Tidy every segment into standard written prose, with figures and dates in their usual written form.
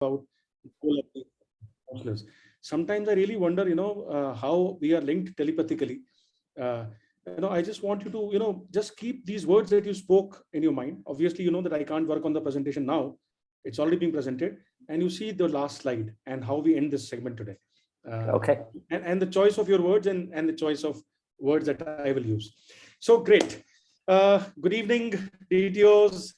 about the role of the counselors. Sometimes I really wonder, how we are linked telepathically. I just want you to, just keep these words that you spoke in your mind. Obviously, you know that I can't work on the presentation now. It's already being presented. And you see the last slide and how we end this segment today. Okay. And the choice of your words and the choice of words that I will use. So great. Good evening, DTOs.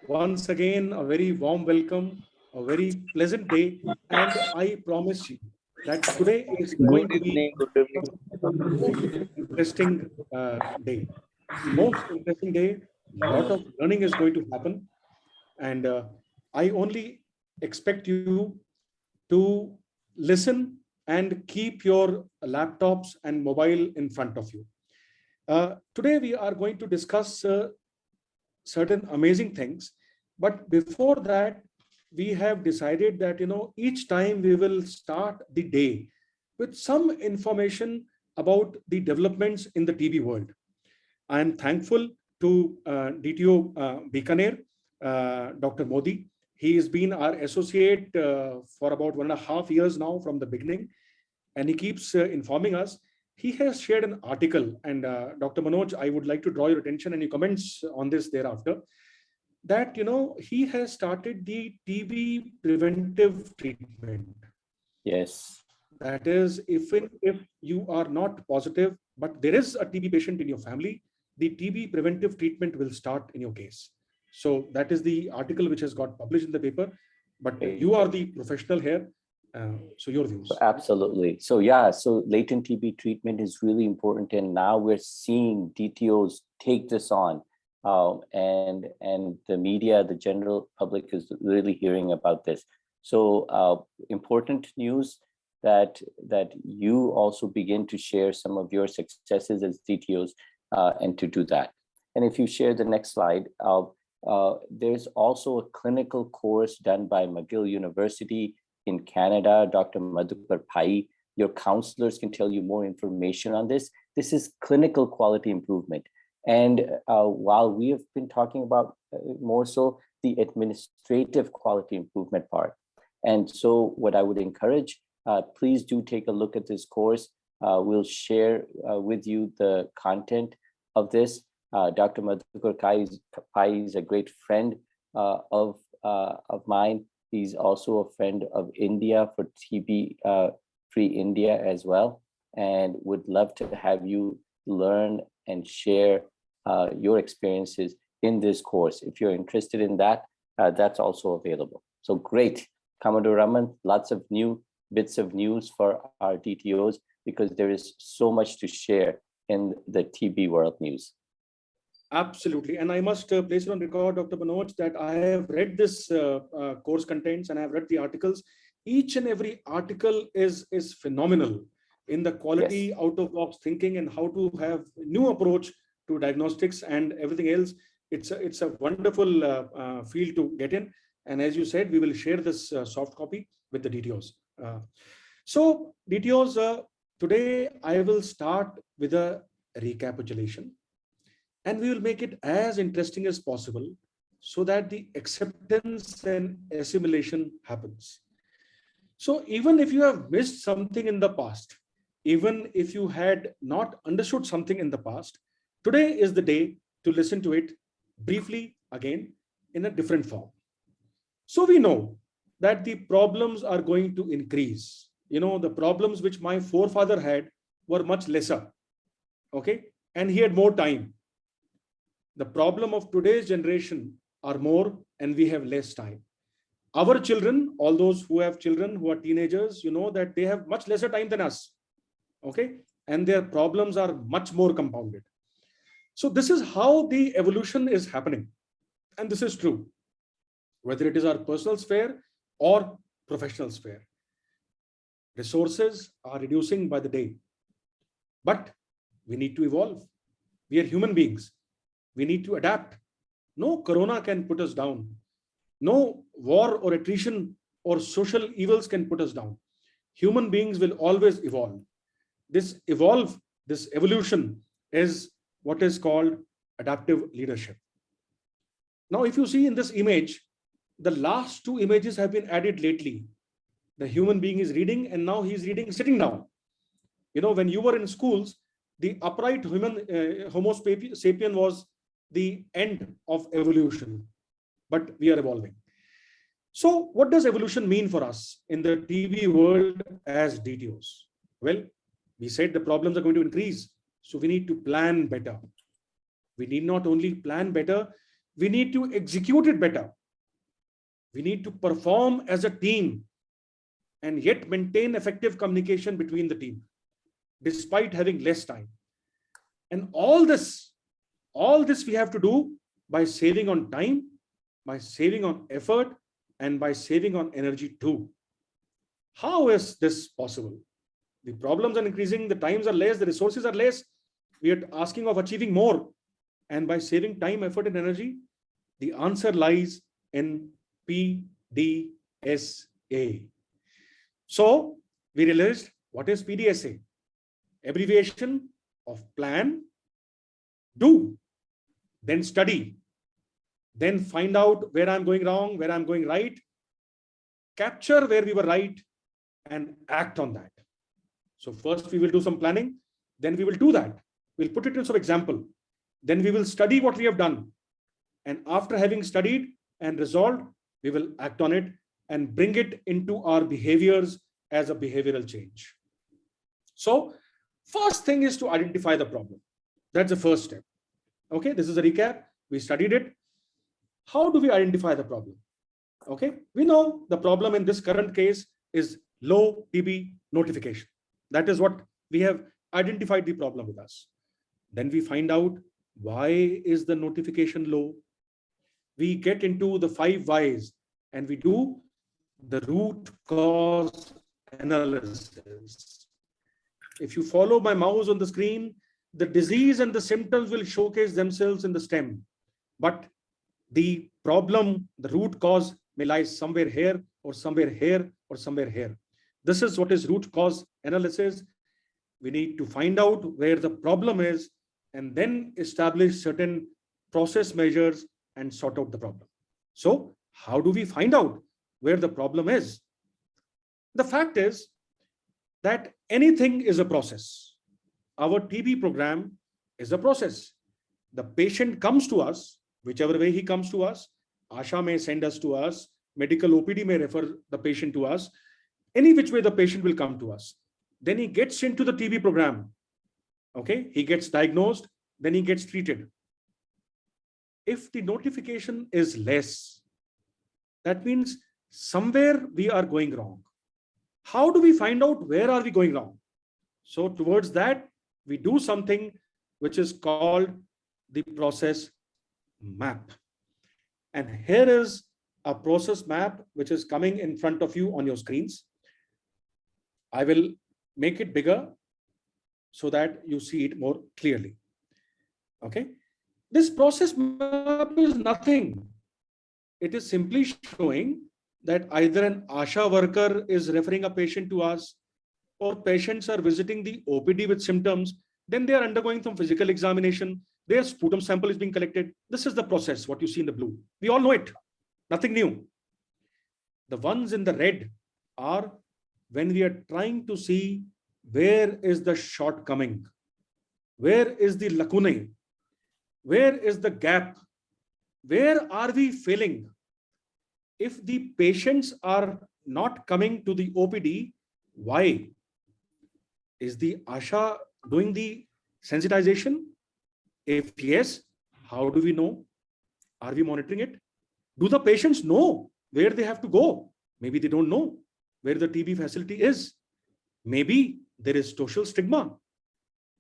Once again, a very warm welcome, a very pleasant day. And I promise you that today is going to be a most interesting day. Most interesting day. A lot of learning is going to happen. And I only expect you to listen and keep your laptops and mobile in front of you. Today we are going to discuss certain amazing things, but before that we have decided that each time we will start the day with some information about the developments in the TB world. I am thankful to DTO Bikaner, Dr. Modi. He has been our associate for about 1.5 years now from the beginning, and he keeps informing us. He has shared an article, and Dr. Manoj, I would like to draw your attention and your comments on this thereafter, that he has started the TB preventive treatment. Yes. That is, if you are not positive, but there is a TB patient in your family, the TB preventive treatment will start in your case. So that is the article which has got published in the paper, but you are the professional here. So your views. Absolutely. So yeah, so latent TB treatment is really important. And now we're seeing DTOs take this on. And the media, the general public is really hearing about this. So important news that you also begin to share some of your successes as DTOs and to do that. And if you share the next slide, there's also a clinical course done by McGill University in Canada, Dr. Madhukar Pai. Your counselors can tell you more information on this. This is clinical quality improvement. And while we have been talking about more so the administrative quality improvement part. And so what I would encourage, please do take a look at this course. We'll share with you the content of this. Dr. Madhukar Pai is a great friend of mine. He's also a friend of India for TB Free India as well, and would love to have you learn and share your experiences in this course. If you're interested in that, that's also available. So great, Commodore Raman, lots of new bits of news for our DTOs because there is so much to share in the TB world news. Absolutely. And I must place it on record, Dr. Manoj, that I have read this course contents and I have read the articles. Each and every article is phenomenal in the quality, yes, out of box thinking and how to have new approach to diagnostics and everything else. It's a wonderful field to get in. And as you said, we will share this soft copy with the DTOs. So DTOs, today I will start with a recapitulation. And we will make it as interesting as possible so that the acceptance and assimilation happens. So even if you have missed something in the past, even if you had not understood something in the past, today is the day to listen to it briefly again in a different form. So we know that the problems are going to increase. The problems which my forefather had were much lesser. Okay. And he had more time. The problem of today's generation are more and we have less time. Our children, all those who have children who are teenagers, that they have much lesser time than us. Okay. And their problems are much more compounded. So this is how the evolution is happening. And this is true, whether it is our personal sphere or professional sphere. Resources are reducing by the day, but we need to evolve. We are human beings. We need to adapt. No corona can put us down. No war or attrition or social evils can put us down. Human beings will always evolve. This evolution is what is called adaptive leadership. Now, if you see in this image, the last two images have been added lately. The human being is reading, and now he's reading sitting down. When you were in schools, the upright human, Homo sapien, was the end of evolution, but we are evolving. So what does evolution mean for us in the TB world as DTOs? Well, we said the problems are going to increase, so we need to plan better. We need not only plan better, we need to execute it better. We need to perform as a team and yet maintain effective communication between the team, despite having less time. And all this we have to do by saving on time, by saving on effort, and by saving on energy too. How is this possible? The problems are increasing, the times are less, the resources are less. We are asking of achieving more. And by saving time, effort, and energy, the answer lies in Pdsa. So we realized, what is Pdsa? Abbreviation of plan, do, then study, then find out where I'm going wrong, where I'm going right, capture where we were right, and act on that. So first we will do some planning, then we will do that. We'll put it in some example. Then we will study what we have done. And after having studied and resolved, we will act on it and bring it into our behaviors as a behavioral change. So first thing is to identify the problem. That's the first step. Okay, this is a recap. We studied it. How do we identify the problem? Okay, we know the problem in this current case is low TB notification. That is what we have identified the problem with us. Then we find out, why is the notification low? We get into the 5 whys and we do the root cause analysis. If you follow my mouse on the screen, the disease and the symptoms will showcase themselves in the stem. But the problem, the root cause, may lie somewhere here or somewhere here or somewhere here. This is what is root cause analysis. We need to find out where the problem is and then establish certain process measures and sort out the problem. So how do we find out where the problem is? The fact is that anything is a process. Our TB program is a process. The patient comes to us, whichever way he comes to us. ASHA may send us to us, medical OPD may refer the patient to us. Any which way the patient will come to us. Then he gets into the TB program. Okay, he gets diagnosed, then he gets treated. If the notification is less, that means somewhere we are going wrong. How do we find out where are we going wrong? So towards that, we do something which is called the process map. And here is a process map which is coming in front of you on your screens. I will make it bigger so that you see it more clearly. Okay. This process map is nothing. It is simply showing that either an ASHA worker is referring a patient to us, or patients are visiting the OPD with symptoms, then they are undergoing some physical examination, their sputum sample is being collected. This is the process, what you see in the blue. We all know it, nothing new. The ones in the red are when we are trying to see where is the shortcoming, where is the lacunae, where is the gap, where are we failing. If the patients are not coming to the OPD, why? Is the ASHA doing the sensitization? If yes, how do we know? Are we monitoring it? Do the patients know where they have to go? Maybe they don't know where the TB facility is. Maybe there is social stigma.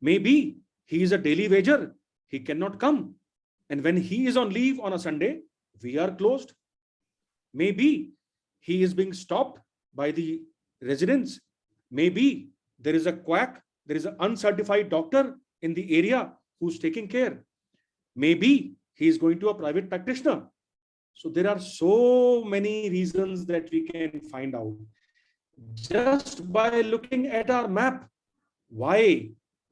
Maybe he is a daily wager. He cannot come. And when he is on leave on a Sunday, we are closed. Maybe he is being stopped by the residents. Maybe there is a quack, there is an uncertified doctor in the area who's taking care. Maybe he is going to a private practitioner. So there are so many reasons that we can find out just by looking at our map. Why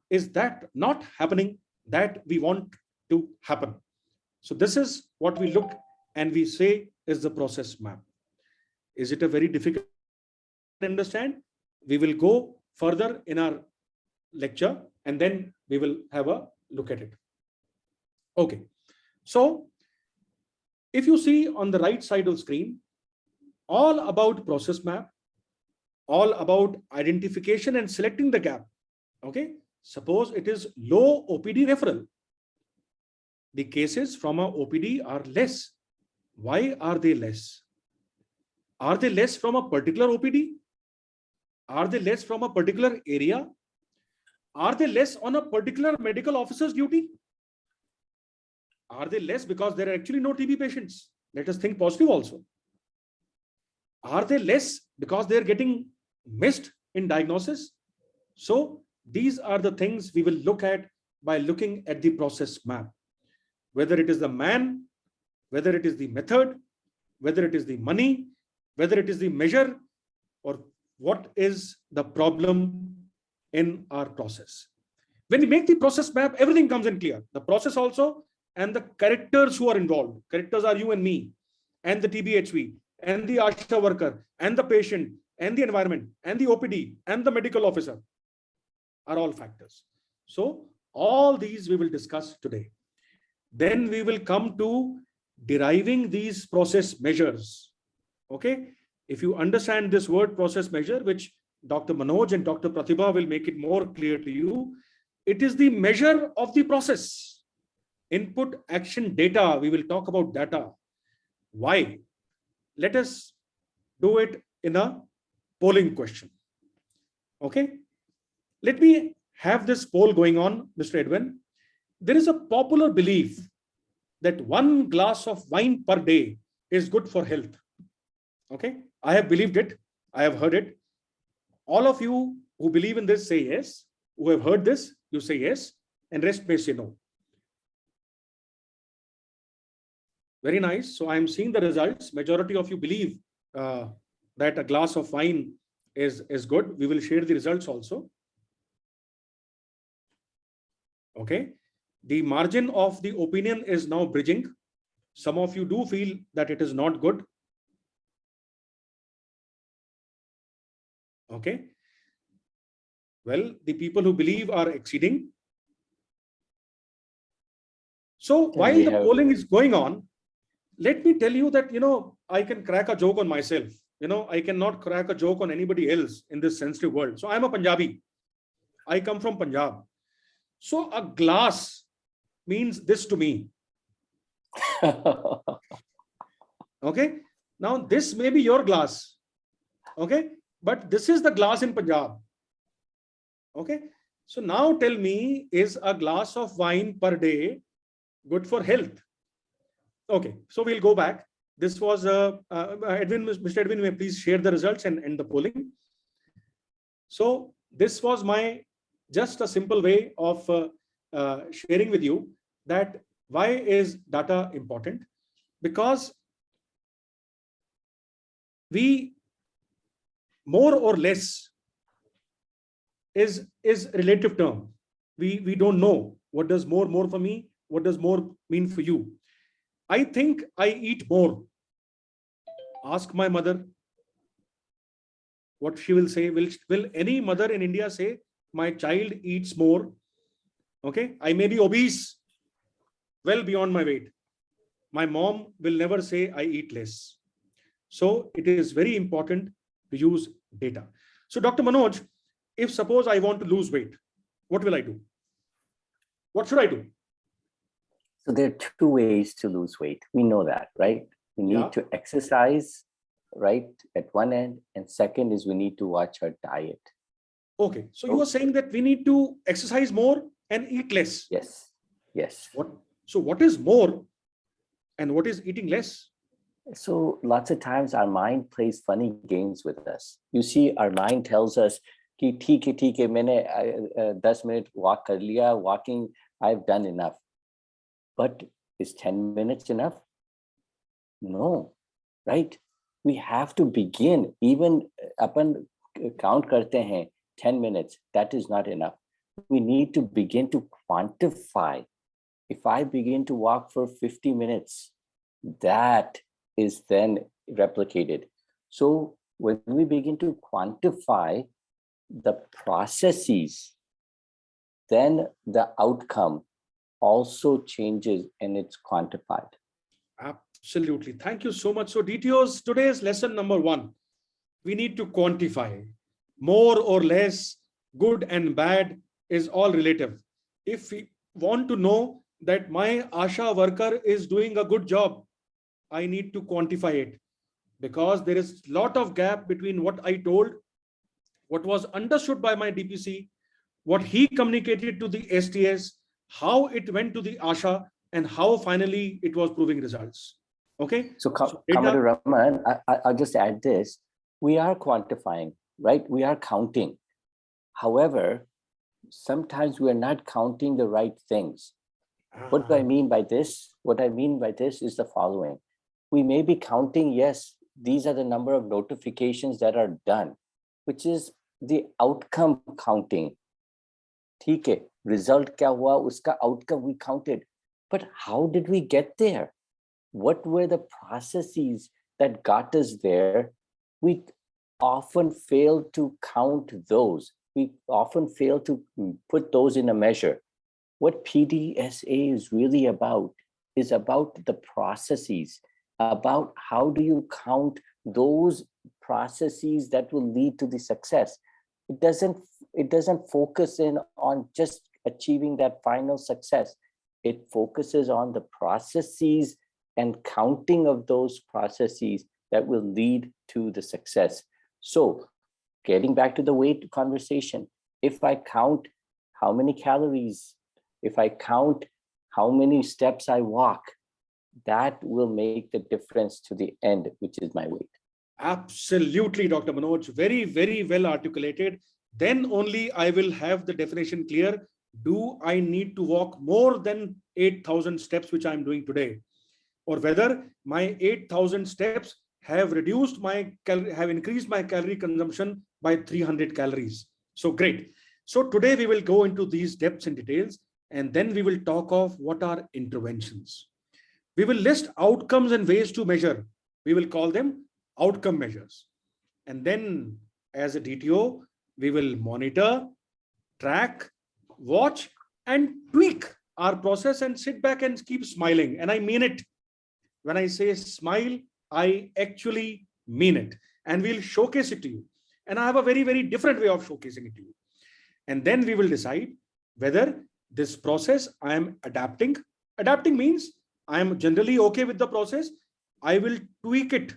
is that not happening that we want to happen? So this is what we look and we say is the process map. Is it a very difficult to understand? We will go further in our lecture and then we will have a look at it. Okay, so if you see on the right side of the screen, all about process map, all about identification and selecting the gap. Okay, suppose it is low OPD referral. The cases from a OPD are less. Why are they less? Are they less from a particular OPD? Are they less from a particular area? Are they less on a particular medical officer's duty? Are they less because there are actually no TB patients? Let us think positive also. Are they less because they're getting missed in diagnosis? So these are the things we will look at by looking at the process map. Whether it is the man, whether it is the method, whether it is the money, whether it is the measure, or what is the problem in our process. When we make the process map, everything comes in clear. The process also and the characters who are involved. Characters are you and me, and the TBHV, and the ASHA worker, and the patient, and the environment, and the OPD, and the medical officer are all factors. So all these we will discuss today. Then we will come to deriving these process measures. Okay, if you understand this word process measure, which Dr. Manoj and Dr. Pratibha will make it more clear to you, it is the measure of the process. Input, action, data. We will talk about data. Why? Let us do it in a polling question. Okay, let me have this poll going on, Mr. Edwin. There is a popular belief that 1 glass of wine per day is good for health. Okay, I have believed it. I have heard it. All of you who believe in this say yes. Who have heard this, you say yes, and rest may say no. Very nice. So I am seeing the results. Majority of you believe that a glass of wine is good. We will share the results also. Okay. The margin of the opinion is now bridging. Some of you do feel that it is not good. Okay. Well, the people who believe are exceeding. So while the polling is going on, let me tell you that, I can crack a joke on myself. I cannot crack a joke on anybody else in this sensitive world. So I'm a Punjabi. I come from Punjab. So a glass means this to me. Okay. Now this may be your glass. Okay. But this is the glass in Punjab. Okay. So now tell me, is a glass of wine per day good for health? Okay. So we'll go back. This was Edwin, Mr. Edwin, may please share the results and the polling. So this was my just a simple way of sharing with you that why is data important? Because we more or less is relative term. We don't know what does more for me, what does more mean for you. I think I eat more. Ask my mother what she will say. Will any mother in India say my child eats more? Okay, I may be obese, well beyond my weight. My mom will never say I eat less. So it is very important to use data. So Dr. Manoj, if suppose I want to lose weight, what will I do? What should I do? So there are 2 ways to lose weight. We know that, right? We need to exercise, right, at one end, and second is we need to watch our diet. Okay, so you are saying that we need to exercise more and eat less. Yes, yes. So what is more and what is eating less? So lots of times our mind plays funny games with us. You see, our mind tells us, ki theek hai, maine 10 minute walk kar liya, walking, I've done enough. But is 10 minutes enough? No, right? We have to begin. Even apan count karte hain, 10 minutes, that is not enough. We need to begin to quantify. If I begin to walk for 50 minutes, that is then replicated. So when we begin to quantify the processes, then the outcome also changes and it's quantified. Absolutely. Thank you so much. So DTOs, today's lesson number 1, we need to quantify. More or less, good and bad is all relative. If we want to know that my ASHA worker is doing a good job, I need to quantify it, because there is a lot of gap between what I told, what was understood by my DPC, what he communicated to the STS, how it went to the ASHA, and how finally it was proving results. Okay. So Commodore Raman, I'll just add this. We are quantifying, right? We are counting. However, sometimes we are not counting the right things. What do I mean by this? What I mean by this is the following. We may be counting, yes, these are the number of notifications that are done, which is the outcome counting. ठीक है, result क्या हुआ, उसका outcome we counted. But how did we get there? What were the processes that got us there? We often fail to count those. We often fail to put those in a measure. What Pdsa is really about is about the processes, about how do you count those processes that will lead to the success. It doesn't focus in on just achieving that final success. It focuses on the processes and counting of those processes that will lead to the success. So getting back to the weight conversation, if I count how many calories, if I count how many steps I walk, that will make the difference to the end, which is my weight. Absolutely, Dr. Manoj. Very, very well articulated. Then only I will have the definition clear. Do I need to walk more than 8,000 steps, which I'm doing today? Or whether my 8,000 steps have increased my calorie consumption by 300 calories. So great. So today we will go into these depths and details, and then we will talk of what are interventions. We will list outcomes and ways to measure. We will call them outcome measures. And then as a DTO, we will monitor, track, watch, and tweak our process and sit back and keep smiling. And I mean it. When I say smile, I actually mean it. And we'll showcase it to you. And I have a very, very different way of showcasing it to you. And then we will decide whether this process I am adapting. Adapting means I am generally okay with the process. I will tweak it,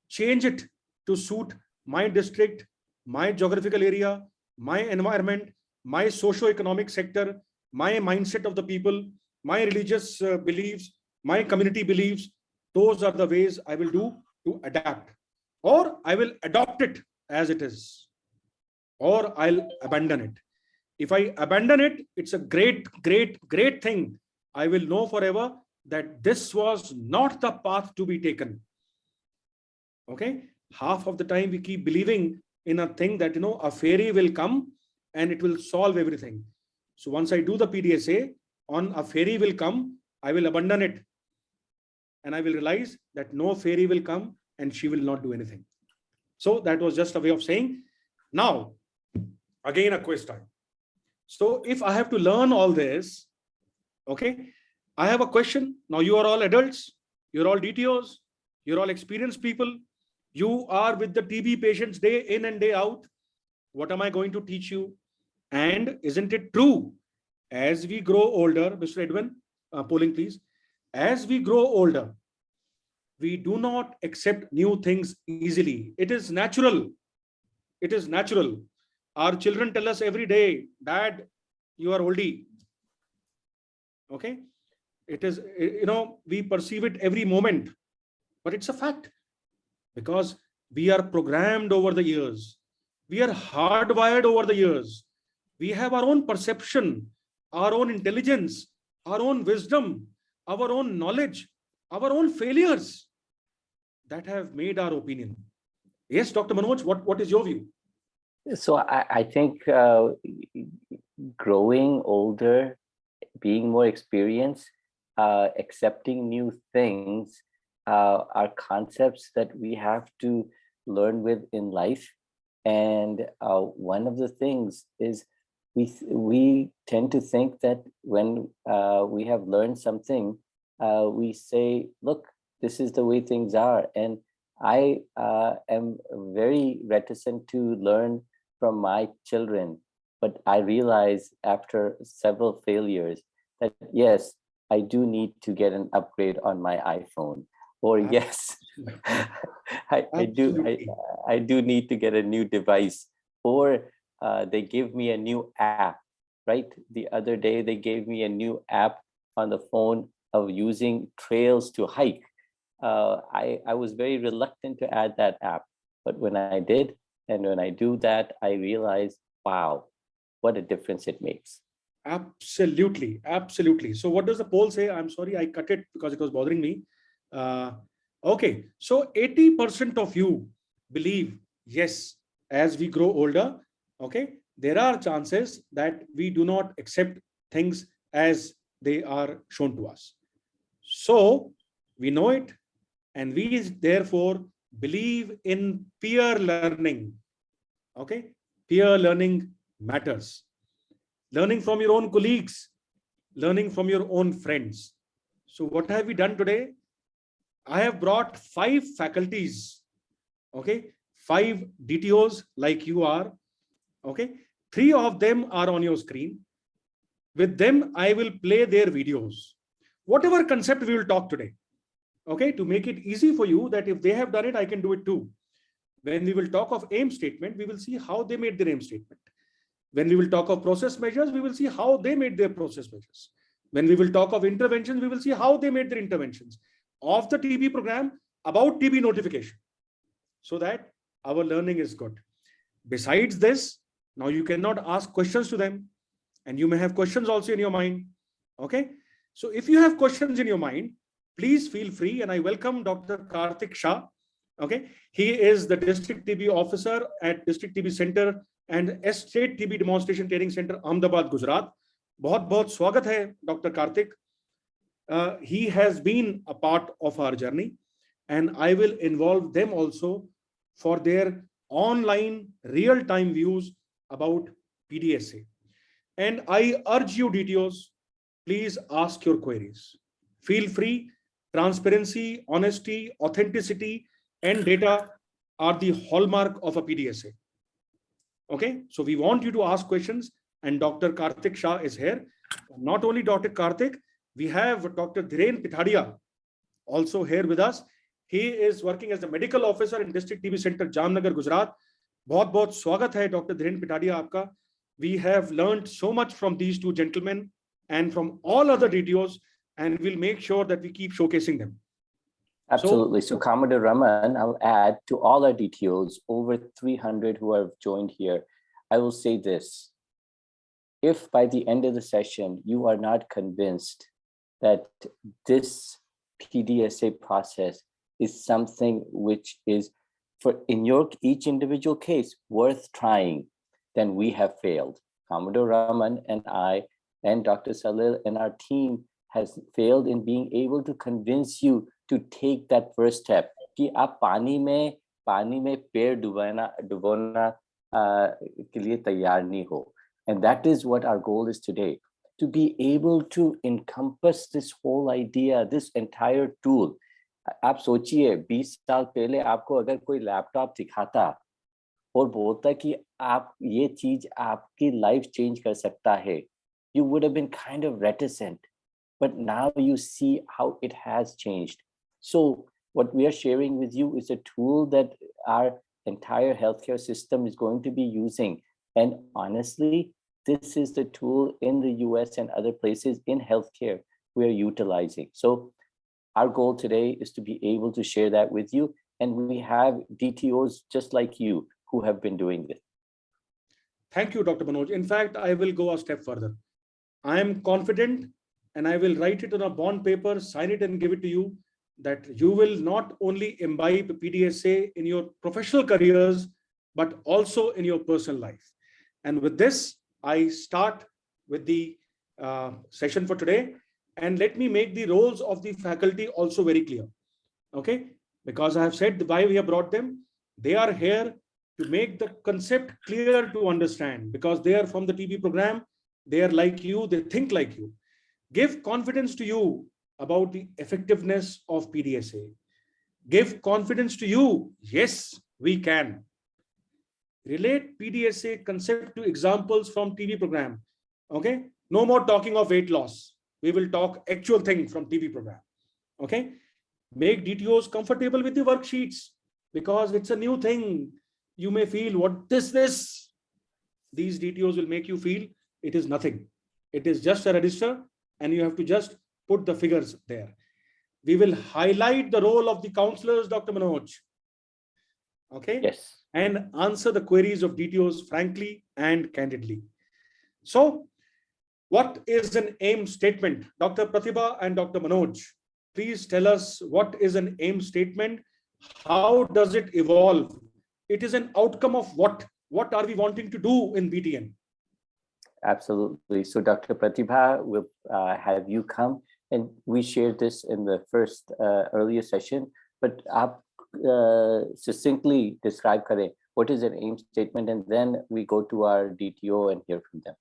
change it to suit my district, my geographical area, my environment, my socio-economic sector, my mindset of the people, my religious beliefs, my community beliefs. Those are the ways I will do to adapt. Or I will adopt it as it is. Or I'll abandon it. If I abandon it, it's a great, great, great thing. I will know forever that this was not the path to be taken. Okay? Half of the time we keep believing in a thing that, a fairy will come and it will solve everything. So once I do the Pdsa on a fairy will come, I will abandon it. And I will realize that no fairy will come and she will not do anything. So that was just a way of saying. Now, again, a quiz time. So if I have to learn all this, okay, I have a question. Now you are all adults, you're all DTOs, you're all experienced people. You are with the TB patients day in and day out. What am I going to teach you? And isn't it true? As we grow older, Mr. Edwin, polling please. As we grow older, we do not accept new things easily. It is natural. It is natural. Our children tell us every day, Dad, you are oldie. Okay. It is, we perceive it every moment, but it's a fact because we are programmed over the years. We are hardwired over the years. We have our own perception, our own intelligence, our own wisdom, our own knowledge, our own failures that have made our opinion. Yes, Dr. Manoj, what is your view? So I think growing older, being more experienced, accepting new things are concepts that we have to learn with in life. And one of the things is we tend to think that when we have learned something, we say, look, this is the way things are. And I am very reticent to learn from my children. But I realize after several failures that, yes, I do need to get an upgrade on my iPhone. Or yes, Absolutely. I do need to get a new device. Or they give me a new app, right? The other day, they gave me a new app on the phone of using trails to hike. I was very reluctant to add that app, but when I did, and when I do that, I realized, wow, what a difference it makes. Absolutely. Absolutely. So what does the poll say? I'm sorry, I cut it because it was bothering me. Uh, okay. So 80% of you believe, yes, as we grow older, okay, there are chances that we do not accept things as they are shown to us. So we know it, and we therefore believe in peer learning. Okay. Peer learning matters. Learning from your own colleagues, learning from your own friends. So what have we done today? I have brought 5 faculties, okay, 5 DTOs like you are, okay. 3 of them are on your screen. With them, I will play their videos. Whatever concept we will talk today, okay, to make it easy for you that if they have done it, I can do it too. When we will talk of aim statement, we will see how they made their aim statement. When we will talk of process measures, we will see how they made their process measures. When we will talk of interventions, we will see how they made their interventions of the TB program about TB notification, so that our learning is good. Besides this, now you cannot ask questions to them, and you may have questions also in your mind. Okay. So if you have questions in your mind, please feel free. And I welcome Dr. Karthik Shah. Okay. He is the district TB officer at District TB Center and State TB Demonstration Training Center, Ahmedabad, Gujarat. बहुत बहुत स्वागत है Dr. Karthik. He has been a part of our journey, and I will involve them also for their online real-time views about Pdsa. And I urge you, DTOs, please ask your queries. Feel free. Transparency, honesty, authenticity, and data are the hallmark of a Pdsa. Okay, so we want you to ask questions, and Dr. Karthik Shah is here. Not only Dr. Karthik, we have Dr. Dhiren Pithadia also here with us. He is working as the medical officer in District TB Center, Jamnagar, Gujarat. बहुत बहुत स्वागत है Dr. Dhiren Pithadia आपका. We have learned so much from these two gentlemen and from all other DTOs, and we'll make sure that we keep showcasing them. Absolutely. So Commodore Raman, I'll add to all our DTOs, over 300 who have joined here, I will say this. If by the end of the session, you are not convinced that this Pdsa process is something which is, for in your each individual case, worth trying, then we have failed. Commodore Raman and I and Dr. Salil and our team has failed in being able to convince you to take that first step. कि आप पानी में पैर डुबोना के लिए तैयार नहीं हो. And that is what our goal is today, to be able to encompass this whole idea, this entire tool. आप सोचिए 20 साल पहले आपको अगर कोई लैपटॉप दिखाता और बोलता कि आप ये चीज आपकी लाइफ चेंज कर सकता है, you would have been kind of reticent, but now you see how it has changed. So what we are sharing with you is a tool that our entire healthcare system is going to be using. And honestly, this is the tool in the US and other places in healthcare we are utilizing. So our goal today is to be able to share that with you. And we have DTOs just like you who have been doing this. Thank you, Dr. Manoj. In fact, I will go a step further. I am confident, and I will write it on a bond paper, sign it and give it to you, that you will not only imbibe Pdsa in your professional careers, but also in your personal life. And with this, I start with the session for today. And let me make the roles of the faculty also very clear. Okay, because I have said why we have brought them. They are here to make the concept clear to understand, because they are from the TB program. They are like you, they think like you. Give confidence to you about the effectiveness of PDSA. Give confidence to you. Yes, we can. Relate PDSA concept to examples from TB program. Okay, no more talking of weight loss. We will talk actual thing from TB program. Okay, make DTOs comfortable with the worksheets, because it's a new thing. You may feel, what is this? These DTOs will make you feel it is nothing. It is just a register, and you have to just put the figures there. We will highlight the role of the counselors, Dr. Manoj. Okay. Yes. And answer the queries of DTOs frankly and candidly. So, what is an aim statement? Dr. Pratibha and Dr. Manoj, please tell us, what is an aim statement? How does it evolve? It is an outcome of what? What are we wanting to do in BTN? Absolutely. So Dr. Pratibha, will have you come, and we shared this in the first earlier session, but succinctly describe kare, what is an aim statement, and then we go to our DTO and hear from them.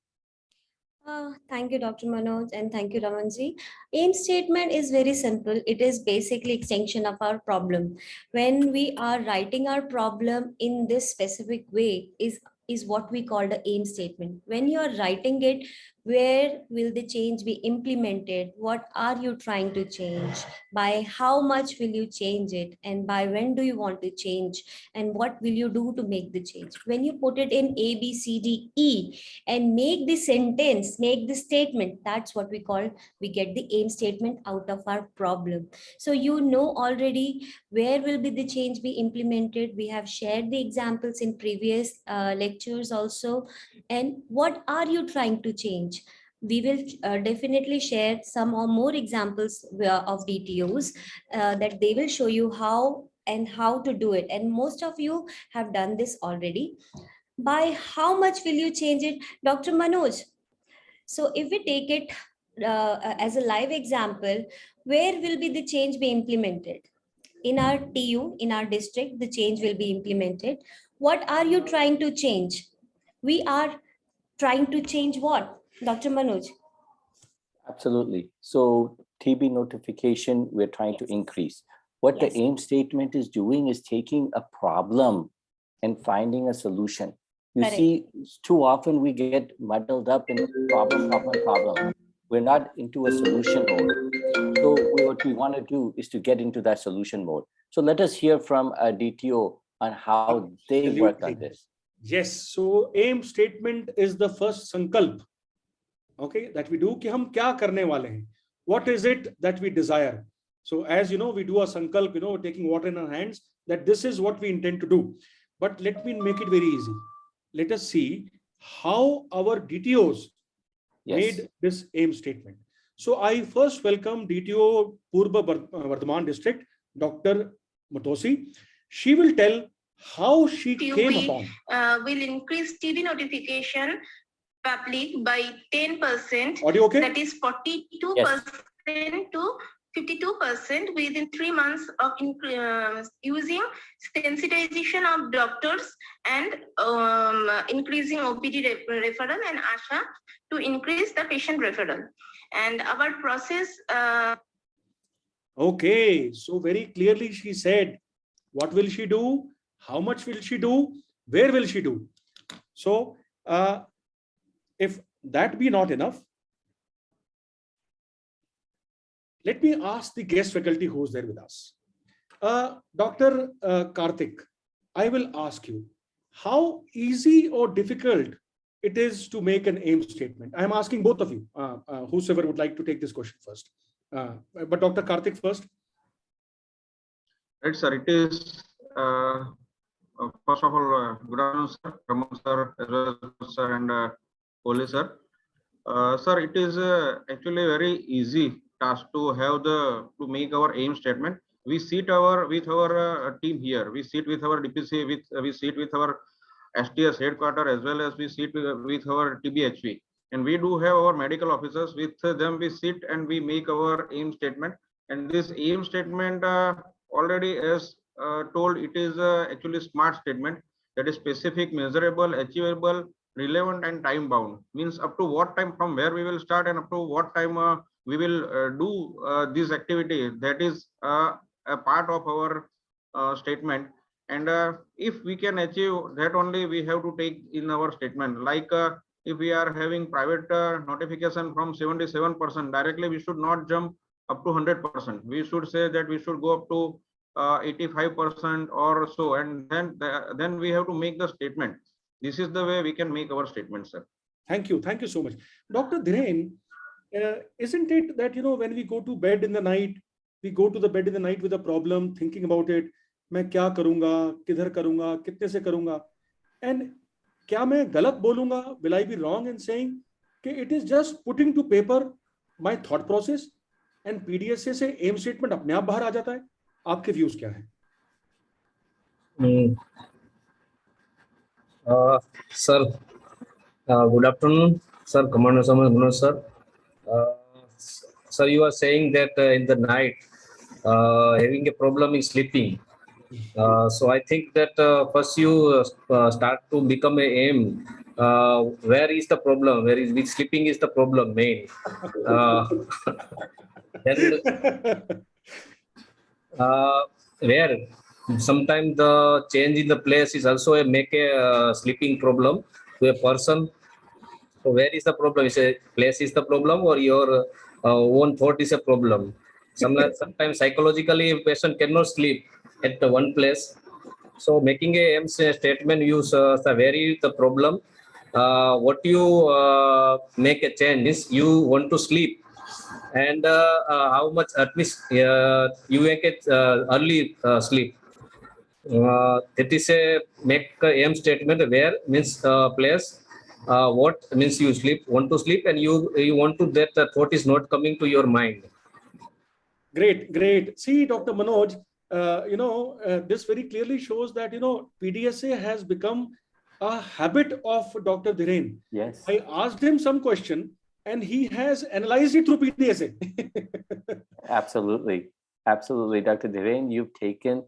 Thank you, Dr. Manoj, and thank you, Ramanji. Aim statement is very simple. It is basically extension of our problem. When we are writing our problem in this specific way is what we call the aim statement. When you are writing it, where will the change be implemented? What are you trying to change? By how much will you change it? And by when do you want to change? And what will you do to make the change? When you put it in A, B, C, D, E, and make the sentence, make the statement, that's what we get the aim statement out of our problem. So you know already where will be the change be implemented. We have shared the examples in previous lectures also. And what are you trying to change? We will definitely share some or more examples of DTOs that they will show you how to do it. And most of you have done this already. By how much will you change it, Dr. Manoj? So if we take it as a live example, where will be the change be implemented? In our TU, in our district, the change will be implemented. What are you trying to change? We are trying to change what, Dr. Manoj? Absolutely. So TB notification, we're trying to increase. What Yes. the aim statement is doing is taking a problem and finding a solution. You Correct. see, too often we get muddled up in problem. We're not into a solution mode. So what we want to do is to get into that solution mode. So let us hear from a DTO on how they worked on this. Yes. So aim statement is the first sankalp, okay, that we do कि हम क्या करने वाले हैं. What is it that we desire? So as you know, we do a sankalp, taking water in our hands, that this is what we intend to do. But let me make it very easy. Let us see how our DTOs made this aim statement. So I first welcome DTO Purba Vardhaman district, Dr. Matosi. She will tell how she came upon. Will increase TB notification public by 10%. Audio okay? That is 42% to 52% within 3 months of using sensitization of doctors and increasing OPD referral and ASHA to increase the patient referral. And our process. Okay, so very clearly she said, what will she do? How much will she do? Where will she do? So if that be not enough, let me ask the guest faculty who's there with us. Dr. Karthik, I will ask you, how easy or difficult it is to make an aim statement? I'm asking both of you, whosoever would like to take this question first. But Dr. Karthik first. Right, sir. It is, first of all, good afternoon, sir, Ramon, sir, as well as sir, and Kohli, sir. Sir, it is actually very easy task to have to make our aim statement. We sit with our team here. We sit with our DPC. We sit with our STS headquarter, as well as we sit with our TBHV. And we do have our medical officers. With them, we sit and we make our aim statement. And this aim statement already as told, it is actually smart statement, that is specific, measurable, achievable, relevant, and time bound. Means up to what time, from where we will start, and up to what time we will do this activity. That is a part of our statement. And if we can achieve that, only we have to take in our statement. Like if we are having private notification from 77%, directly we should not jump up to 100%. We should say that we should go up to 85% or so, and then we have to make the statement. This is the way we can make our statement, sir. Thank you so much, Dr. Dhiren. Isn't it that, when we go to bed in the night, we go to the bed in the night with a problem, thinking about it, मैं क्या करूंगा, किधर करूंगा, कितने से करूंगा, and क्या मैं गलत बोलूंगा, will I be wrong in saying कि it is just putting to paper my thought process, and PDSA से aim statement अपने आप बाहर आ जाता है? आपके views क्या हैं? Sir, good afternoon, sir. Commander Manoj, sir. Sir, you are saying that in the night, having a problem is sleeping. So I think that first you start to become a aim. Where is the problem? Which sleeping is the problem main? Then where sometimes the change in the place is also make a sleeping problem to a person. So where is the problem? Is a place is the problem, or your own thought is a problem? Sometimes psychologically a person cannot sleep at the one place. So making a M statement use vary the problem. What you make a change is you want to sleep, and how much at least you make it early sleep. That is a make a M statement where means place. What means you want to sleep, and you want to that thought is not coming to your mind. Great. See, Dr. Manoj, this very clearly shows that, PDSA has become a habit of Dr. Dhiren. Yes. I asked him some question and he has analyzed it through PDSA. Absolutely, Dr. Dhiren, you've taken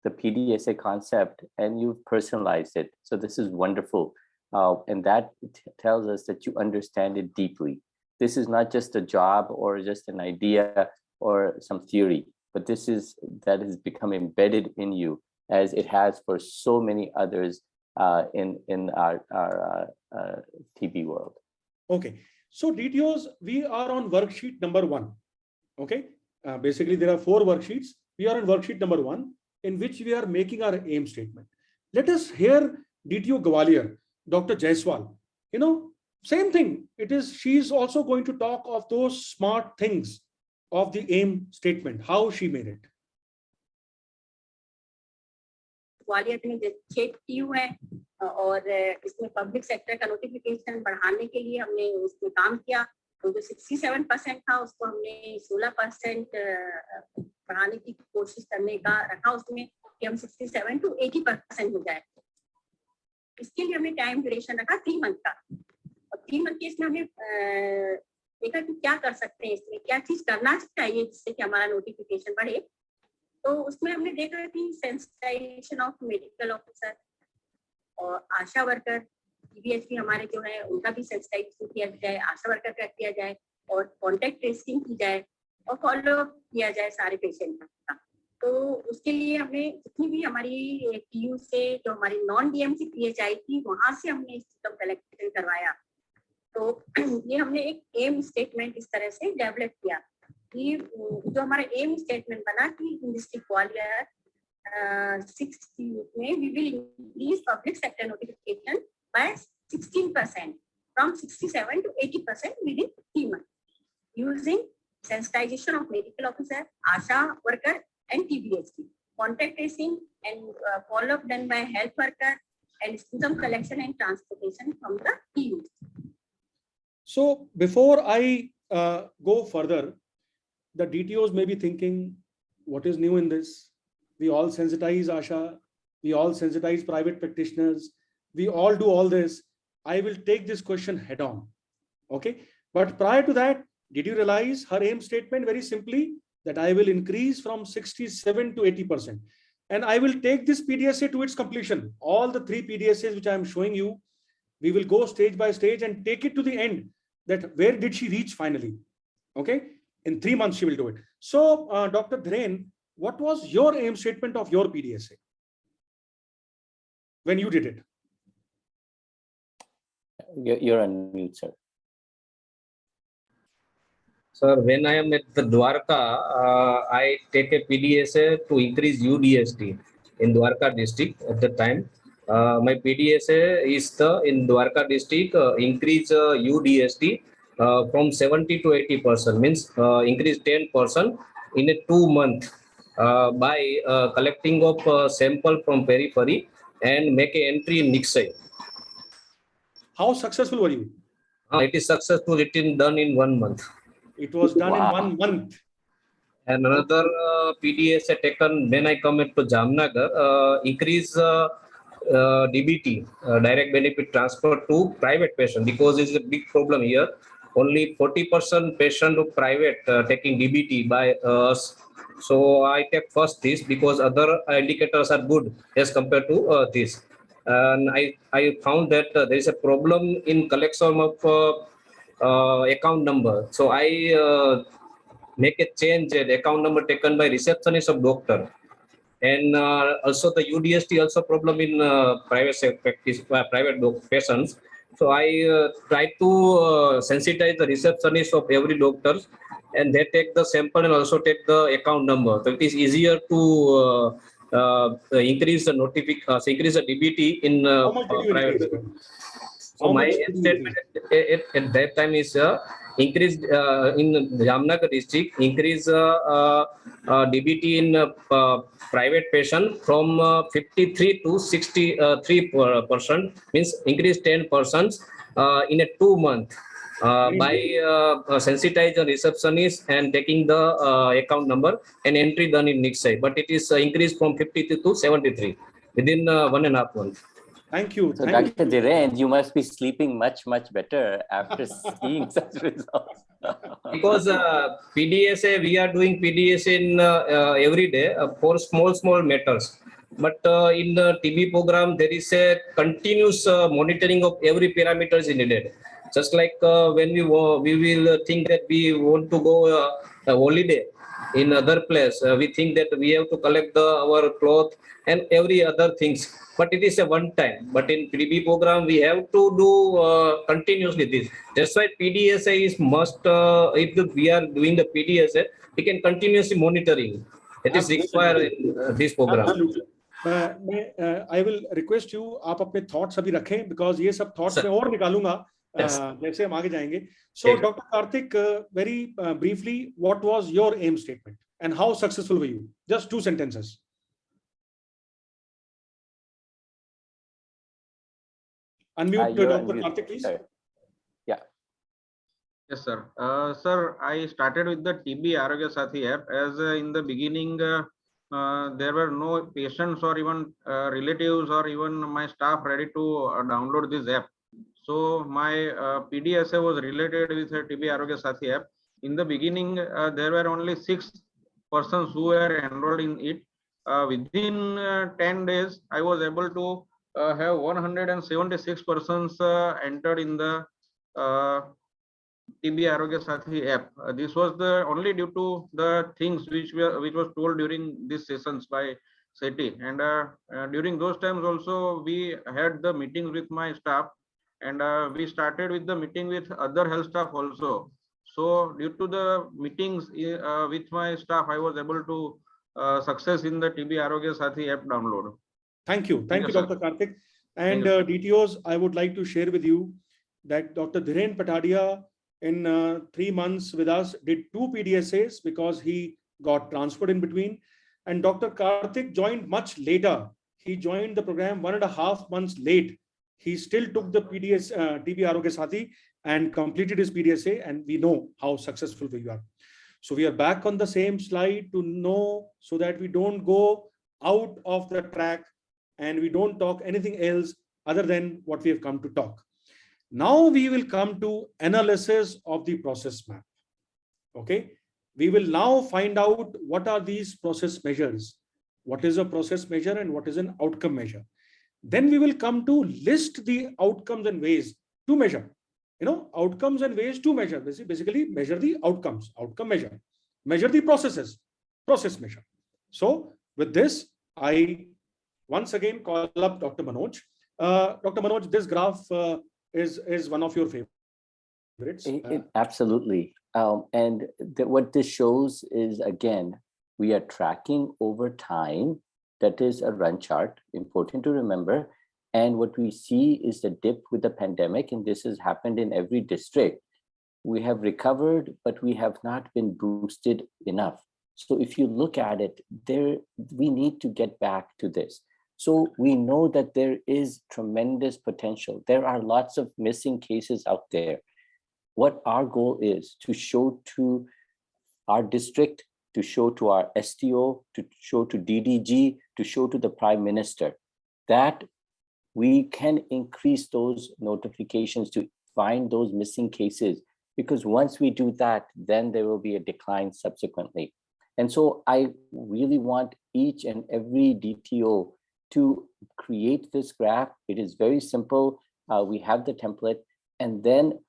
the PDSA concept and you've personalized it. So this is wonderful. And that tells us that you understand it deeply. This is not just a job or just an idea or some theory, but that has become embedded in you, as it has for so many others in our TB world. Okay, so DTOs, we are on worksheet number 1. Okay, basically there are 4 worksheets. We are on worksheet number 1, in which we are making our aim statement. Let us hear DTO Gwalior, Dr. Jaiswal. Same thing. She's also going to talk of those smart things of the aim statement, how she made it. Gwalior में छेद की हुआ है, और इसमें public sector का notification बढ़ाने के लिए हमने उसमें काम किया। तो जो 67% था उसको हमने 16% बढ़ाने की कोशिश करने का रखा उसमें, कि हम 67 to 80% हो जाए। इसके लिए हमने टाइम ड्यूरेशन रखा 3 मंथ का, और 3 मंथ के इसमें हमने देखा कि क्या कर सकते हैं, इसमें क्या चीज करना चाहिए जिससे कि हमारा नोटिफिकेशन बढ़े। तो उसमें हमने देखा कि सेंसिटाइजेशन ऑफ मेडिकल ऑफिसर और आशा वर्कर, बीबीएचपी हमारे जो है उनका भी सेंसिटाइजेशन किया जाए, आशा वर्कर का किया जाए, और कॉन्टैक्ट ट्रेसिंग की जाए, और फॉलो अप किया जाए सारे पेशेंट का। तो उसके लिए हमने जितनी भी हमारी टीयू से जो हमारी नॉन डीएमसी पीएचआई थी वहां से हमने सिस्टम कलेक्शन करवाया। तो ये हमने एक एम स्टेटमेंट इस तरह से डेवलप किया कि जो हमारा एम स्टेटमेंट बना कि इन डिस्ट्रिक्ट ग्वालियर 6 में we will increase public sector notification by 16% from 67 to 80% within 3 months using sensitization of medical officer, ASHA worker and TBHP, contact tracing and follow-up done by health worker, and symptom collection and transportation from the TU. So before I go further, the DTOs may be thinking, what is new in this? We all sensitize ASHA, we all sensitize private practitioners, we all do all this. I will take this question head on. Okay, but prior to that, did you realize her aim statement very simply that I will increase from 67 to 80%. And I will take this PDSA to its completion. All the 3 PDSAs which I am showing you, we will go stage by stage and take it to the end, that where did she reach finally? Okay, in 3 months she will do it. So Dr. Dhiren, what was your aim statement of your PDSA when you did it? You're on mute, sir. Sir, when I am at the Dwarka, I take a PDSA to increase UDST in Dwarka district at the time. My PDSA is in Dwarka district increase UDST from 70 to 80%, means increase 10% in a 2 month by collecting of sample from periphery and make an entry in Nixai. How successful were you? It is successful. It is done in 1 month. It was done in 1 month. And another PDSA taken when I come into Jamnagar, increase DBT, direct benefit transfer to private patient, because it's a big problem here. Only 40% patient of private taking DBT by us. So I take first this because other indicators are good as compared to this. And I found that there is a problem in collection of account number. So I make a change at account number taken by receptionist of doctor. And also the UDST also problem in private practice, private patients. So I try to sensitize the receptionist of every doctor, and they take the sample and also take the account number. So it is easier to increase the increase the DBT in How much did you private. increase? So my statement at that time is increased in Jamnagar district, increase DBT in private patient from 53 to 63%, means increase 10% in a 2 month by sensitize the receptionist and taking the account number and entry done in Nixai. But it is increased from 53 to 73 within 1.5 months. Thank you. So Dr. Dhiren, you must be sleeping much better after seeing such results. Because PDSA, we are doing PDSA in every day for small matters. But in the TB program, there is a continuous monitoring of every parameters needed. Just like when we will think that we want to go a holiday in other place, we think that we have to collect our cloth and every other things. But it is a one time. But in PB program, we have to do continuously this. That's why PDSA is must. If we are doing the PDSA, we can continuously monitoring. It is required in this program. Absolutely. I will request you, आप अपने thoughts अभी रखें, because ये सब thoughts मैं और निकालूंगा जैसे हम आगे जाएंगे. So Dr. Karthik, very briefly, what was your aim statement and how successful were you? Just 2 sentences. Unmute Dr. Karthik, please. Yeah. Yes, sir. Sir, I started with the TB Arogya Sathi app, as in the beginning there were no patients or even relatives or even my staff ready to download this app. So my PDSA was related with a TB Arogya Sathi app. In the beginning, there were only 6 persons who were enrolled in it. Within 10 days, I was able to have 176 persons entered in the TB Arogya Sathi app. This was the only due to the things which was told during these sessions by SETI. And during those times also, we had the meetings with my staff, and we started with the meeting with other health staff also. So due to the meetings with my staff, I was able to success in the TB Arogya Sathi app download. Thank you. Thank you, Dr. Karthik. And DTOs, I would like to share with you that Dr. Dhiren Patadia in 3 months with us did 2 PDSAs because he got transferred in between. And Dr. Karthik joined much later. He joined the program 1.5 months late. He still took the TB Arogya Sathi and completed his PDSA, and we know how successful we are. So we are back on the same slide to know, so that we don't go out of the track and we don't talk anything else other than what we have come to talk. Now we will come to analysis of the process map. Okay. We will now find out what are these process measures, what is a process measure and what is an outcome measure. Then we will come to list the outcomes and ways to measure. Outcomes and ways to measure. Basically, measure the outcomes, outcome measure. Measure the processes, process measure. So with this, I once again call up Dr. Manoj. Dr. Manoj, this graph is one of your favorites. Absolutely. And what this shows is, again, we are tracking over time. That is a run chart, important to remember. And what we see is the dip with the pandemic, and this has happened in every district. We have recovered, but we have not been boosted enough. So if you look at it, we need to get back to this. So we know that there is tremendous potential. There are lots of missing cases out there. What our goal is to show to our district, to show to our STO, to show to DDG, to show to the Prime Minister that we can increase those notifications to find those missing cases, because once we do that, then there will be a decline subsequently. And so I really want each and every DTO to create this graph. It is very simple. We have the template, and then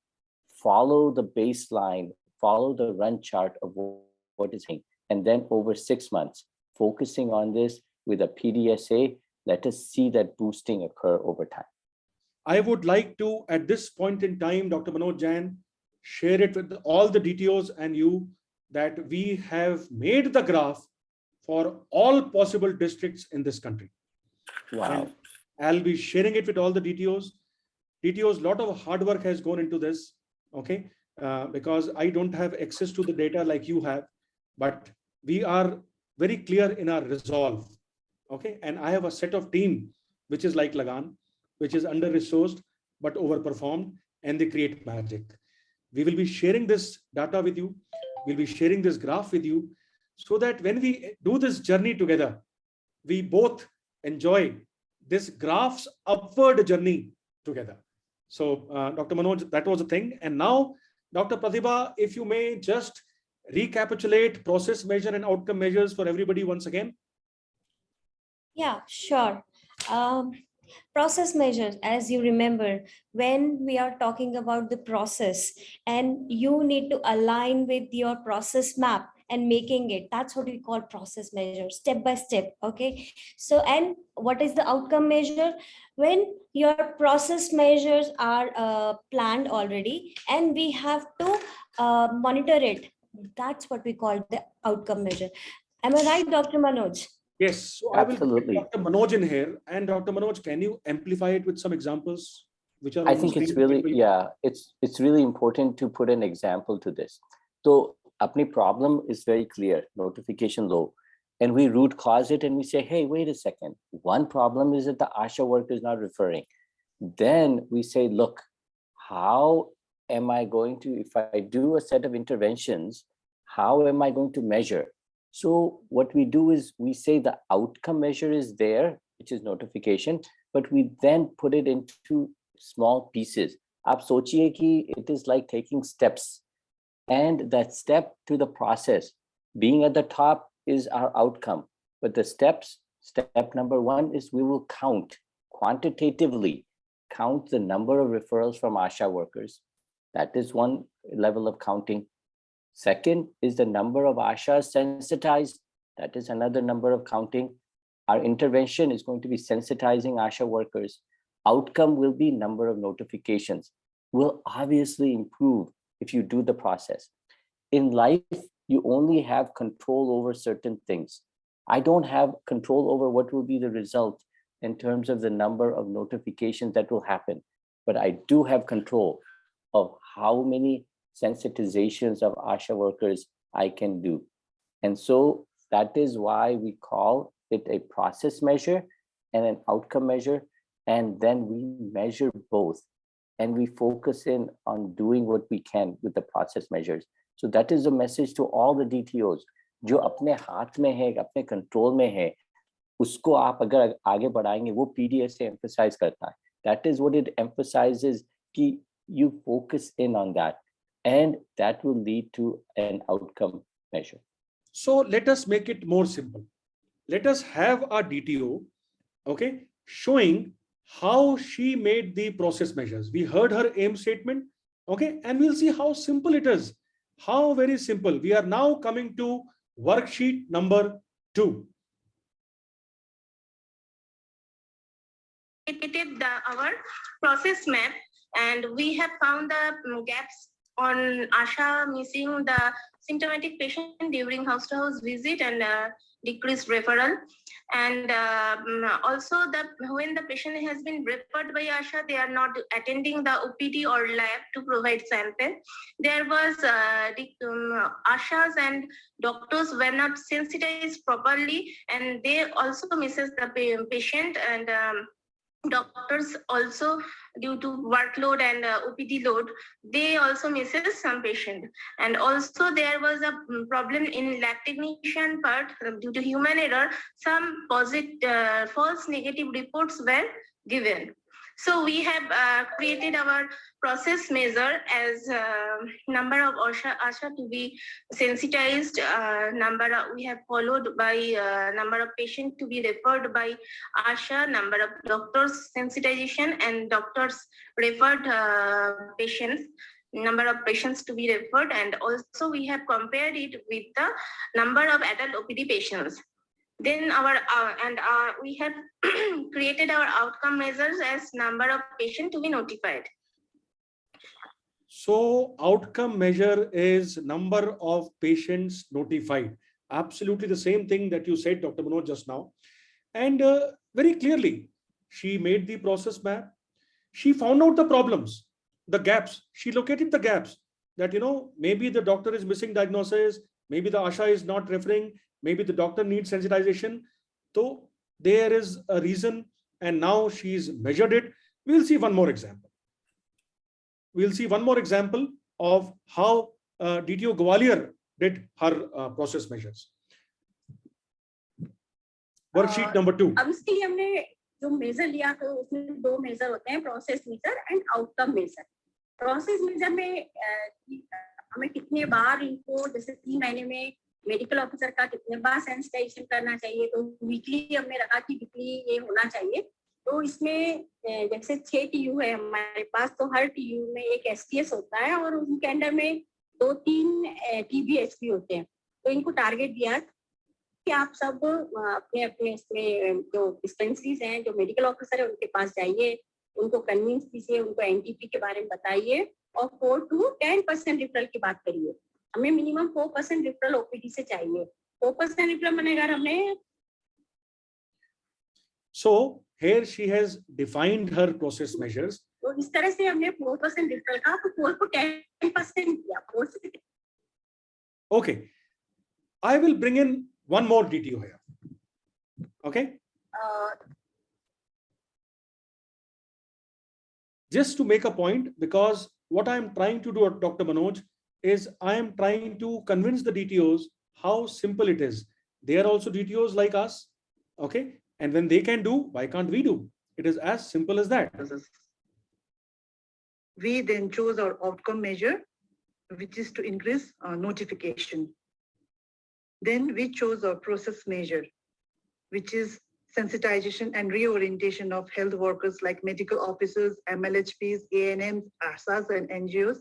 follow the baseline, follow the run chart of what is happening. And then over 6 months, focusing on this with a Pdsa, let us see that boosting occur over time. I would like to, at this point in time, Dr. Manoj Jain, share it with all the DTOs and you that we have made the graph for all possible districts in this country. Wow. And I'll be sharing it with all the DTOs. DTOs, a lot of hard work has gone into this, okay? Because I don't have access to the data like you have, but we are very clear in our resolve, okay? And I have a set of team, which is like Lagan, which is under-resourced, but overperformed, and they create magic. We will be sharing this data with you. We'll be sharing this graph with you so that when we do this journey together, we both enjoy this graph's upward journey together. So Dr. Manoj, that was the thing. And now, Dr. Pratibha, if you may just recapitulate process measure and outcome measures for everybody once again. Yeah, sure. Process measures, as you remember, when we are talking about the process and you need to align with your process map and making it, that's what we call process measure, step by step. Okay. So, and what is the outcome measure? When your process measures are planned already and we have to monitor it, that's what we call the outcome measure. Am I right, Dr. Manoj? Yes, so absolutely. I will put Dr. Manoj in here. And Dr. Manoj, can you amplify it with some examples which are on I think it's really, yeah, it's really important to put an example to this. So apni problem is very clear, notification low. And we root cause it and we say, hey, wait a second. One problem is that the ASHA worker is not referring. Then we say, look, how am I going to, if I do a set of interventions, how am I going to measure? So what we do is we say the outcome measure is there, which is notification, but we then put it into small pieces. Aap sochiye ki it is like taking steps, and that step to the process being at the top is our outcome. But the steps, step number one is we will count quantitatively, count the number of referrals from ASHA workers. That is one level of counting. Second is the number of ASHAs sensitized. That is another number of counting. Our intervention is going to be sensitizing ASHA workers. Outcome will be number of notifications. Will obviously improve if you do the process. In life, you only have control over certain things. I don't have control over what will be the result in terms of the number of notifications that will happen, but I do have control of how many sensitizations of ASHA workers I can do. And so that is why we call it a process measure and an outcome measure. And then we measure both and we focus in on doing what we can with the process measures. So that is a message to all the DTOs. जो अपने हाथ में है, अपने control में है, उसको आप अगर आगे बढ़ाएंगे, वो PDSA emphasize करता है. That is what it emphasizes, कि you focus in on that. And that will lead to an outcome measure. So let us make it more simple. Let us have a DTO, okay, showing how she made the process measures. We heard her aim statement, okay, and we'll see how simple it is. How very simple. We are now coming to worksheet number 2. Our process map, and we have found the gaps on Asha missing the symptomatic patient during house-to-house visit and decreased referral. And also when the patient has been referred by Asha, they are not attending the OPD or lab to provide sample. There was Ashas and doctors were not sensitized properly, and they also misses the patient, and doctors also, due to workload and OPD load, they also misses some patient. And also there was a problem in lab technician part due to human error. Some false negative reports were given. So we have created our process measure as number of Asha to be sensitized, we have followed by number of patients to be referred by Asha, number of doctors sensitization, and doctors referred patients, number of patients to be referred, and also we have compared it with the number of adult OPD patients. Then we have created our outcome measures as number of patients to be notified. So outcome measure is number of patients notified. Absolutely the same thing that you said, Dr. Manoj, just now. And very clearly, she made the process map. She found out the problems, the gaps. She located the gaps that, maybe the doctor is missing diagnosis, maybe the Asha is not referring, maybe the doctor needs sensitization. So there is a reason, and now she's measured it. We'll see one more example. We'll see one more example of how DTO Gwalior did her process measures. Worksheet number 2. अब इसके लिए हमने जो major लिया तो उसमें 2 major होते हैं, process major and outcome major. Process major में हमें कितने बार इनको, जैसे 3 महीने में मेडिकल ऑफिसर का कितने बार सेंसिटाइजेशन करना चाहिए, तो वीकली हमने रखा कि वीकली ये होना चाहिए. तो इसमें जैसे 6 TU है हमारे पास, तो हर TU में एक STS होता है और उनके अंडर में 2-3 TBH भी होते हैं. तो इनको टारगेट दिया कि आप सब अपने अपने इसमें जो डिस्पेंसरीज हैं, जो मेडिकल ऑफिसर है, उनके पास जाइए, उनको कन्विंस कीजिए, उनको NTP के बारे में बताइए और 4 to 10% रिफरल की बात करिए. हमें मिनिमम 4% रिफरल OPD से चाहिए. 4% रिफरल बनेगा हमने. So here she has defined her process measures. तो इस तरह से हमने 4% रिफरल का, तो 4 को 10% किया. 4 से. Okay, I will bring in one more DTO here. Okay. Just to make a point, because what I am trying to do, Dr. Manoj, is I am trying to convince the DTOs how simple it is. They are also DTOs like us. Okay. And when they can do, why can't we do? It is as simple as that. We then chose our outcome measure, which is to increase notification. Then we chose our process measure, which is sensitization and reorientation of health workers like medical officers, MLHPs, ANMs, ASAs, and NGOs.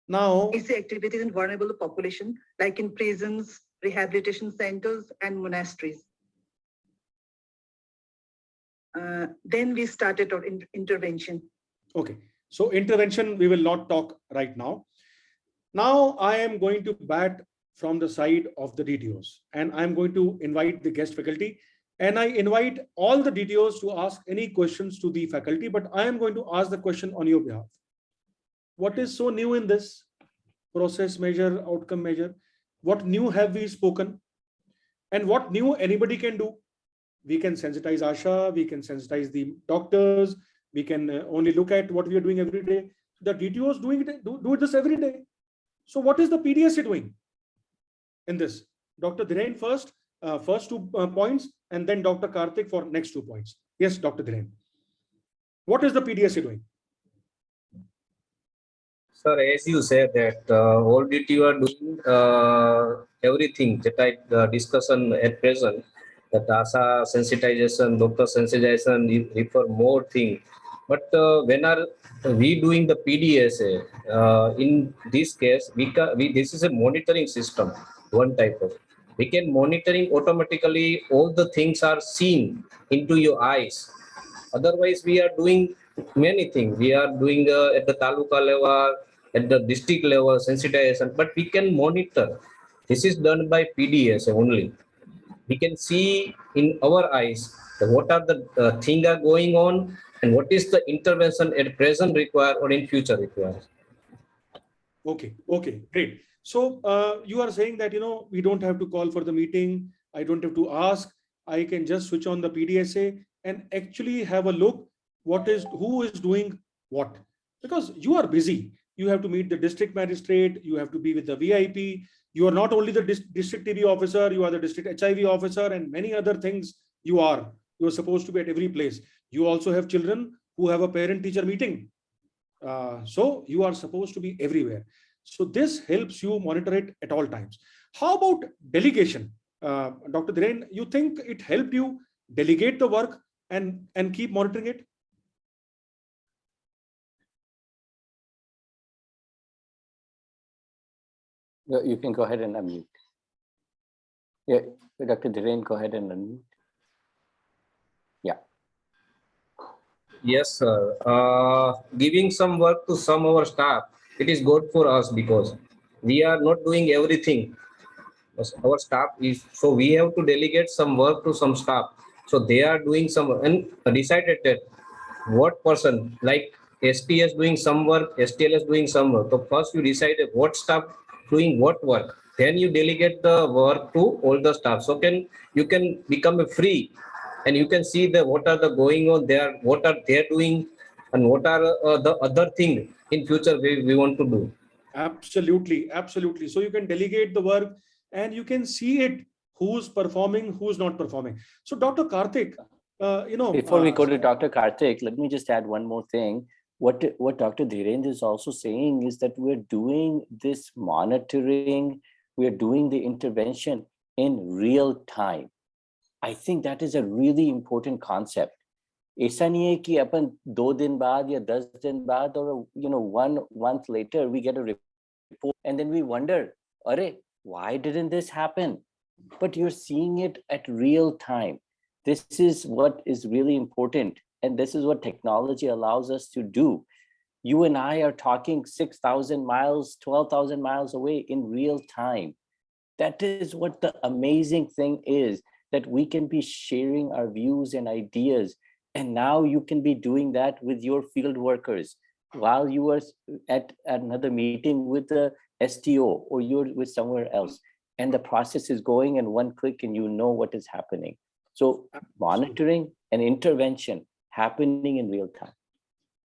Now, it's the activities in vulnerable population, like in prisons, rehabilitation centers, and monasteries. Then we started our intervention. Okay, so intervention, we will not talk right now. Now I am going to bat from the side of the DTOs, and I'm going to invite the guest faculty, and I invite all the DTOs to ask any questions to the faculty, but I am going to ask the question on your behalf. What is so new in this process measure, outcome measure? What new have we spoken? And what new anybody can do? We can sensitize Asha, we can sensitize the doctors, we can only look at what we are doing every day. The DTOs do this every day. So what is the Pdsa doing in this? Dr. Dhiren first 2 points, and then Dr. Karthik for next 2 points. Yes, Dr. Dhiren. What is the Pdsa doing? Sir, as you said that all DTO are doing everything that I discussion at present, the TASA sensitization, doctor sensitization, you refer more thing. But when are we doing the PDSA? In this case, this is a monitoring system, one type of. We can monitoring automatically all the things are seen into your eyes. Otherwise, we are doing many things. We are doing at the taluka level, at the district level, sensitization, but we can monitor. This is done by PDS only. We can see in our eyes what are the things are going on and what is the intervention at present required or in future required. Okay, great. So you are saying that, we don't have to call for the meeting. I don't have to ask. I can just switch on the PDSA and actually have a look who is doing what. Because you are busy. You have to meet the district magistrate. You have to be with the VIP. You are not only the district TB officer, you are the district HIV officer and many other things you are. You are supposed to be at every place. You also have children who have a parent-teacher meeting. So you are supposed to be everywhere. So this helps you monitor it at all times. How about delegation? Dr. Dhiren, you think it helped you delegate the work and keep monitoring it? You can go ahead and unmute. Yeah, Dr. Dhiren, go ahead and unmute. Yeah. Yes, sir. Giving some work to some of our staff, it is good for us because we are not doing everything. Our staff is, so we have to delegate some work to some staff. So they are doing some and decided that what person like STS doing some work, STLS doing some work. So first you decide what staff doing what work. Then you delegate the work to all the staff. So you can become a free and you can see the what are the going on there, what are they doing and what are the other thing in future we want to do. Absolutely. So you can delegate the work and you can see it, who's performing, who's not performing. So Dr. Karthik, before we go to Dr. Karthik, let me just add one more thing. What Dr. Dhirendra is also saying is that we're doing this monitoring, we're doing the intervention in real time. I think that is a really important concept. ऐसा नहीं है कि अपन 2 दिन बाद या 10 दिन बाद or 1 month later we get a report and then we wonder, Arey, why didn't this happen? But you're seeing it at real time. This is what is really important. And this is what technology allows us to do. You and I are talking 6,000 miles, 12,000 miles away in real time. That is what the amazing thing is, that we can be sharing our views and ideas. And now you can be doing that with your field workers while you are at another meeting with the STO or you're with somewhere else. And the process is going in one click and you know what is happening. So monitoring and intervention happening in real time.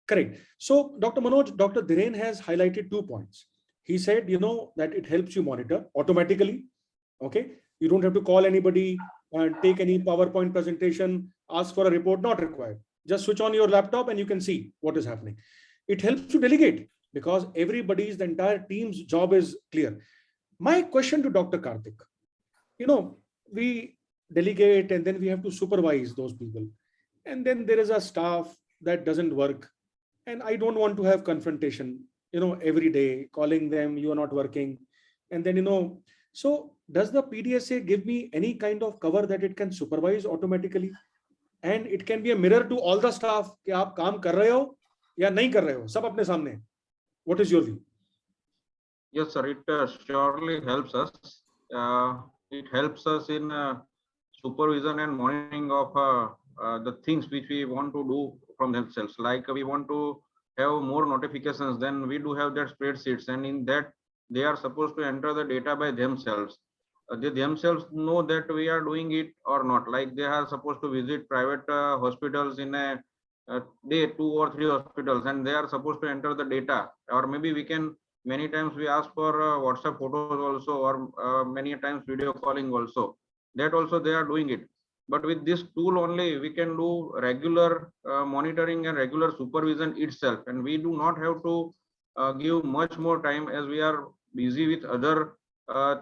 Correct. So Dr. Manoj, Dr. Dhiren has highlighted 2 points. He said, that it helps you monitor automatically. Okay. You don't have to call anybody and take any PowerPoint presentation, ask for a report, not required. Just switch on your laptop and you can see what is happening. It helps you delegate because the entire team's job is clear. My question to Dr. Karthik, we delegate and then we have to supervise those people. And then there is a staff that doesn't work. And I don't want to have confrontation, every day calling them, you are not working. And then, so does the PDSA give me any kind of cover that it can supervise automatically? And it can be a mirror to all the staff कि आप काम कर रहे हो या नहीं कर रहे हो, सब अपने सामने. What is your view? Yes, sir. It surely helps us. It helps us in supervision and monitoring of the things which we want to do from themselves. Like we want to have more notifications, then we do have that spreadsheets, and in that they are supposed to enter the data by themselves. They themselves know that we are doing it or not. Like they are supposed to visit private hospitals in a day, 2 or 3 hospitals, and they are supposed to enter the data. Or maybe we can, many times we ask for WhatsApp photos also, or many times video calling also. That also they are doing it. But with this tool only, we can do regular monitoring and regular supervision itself, and we do not have to give much more time, as we are busy with other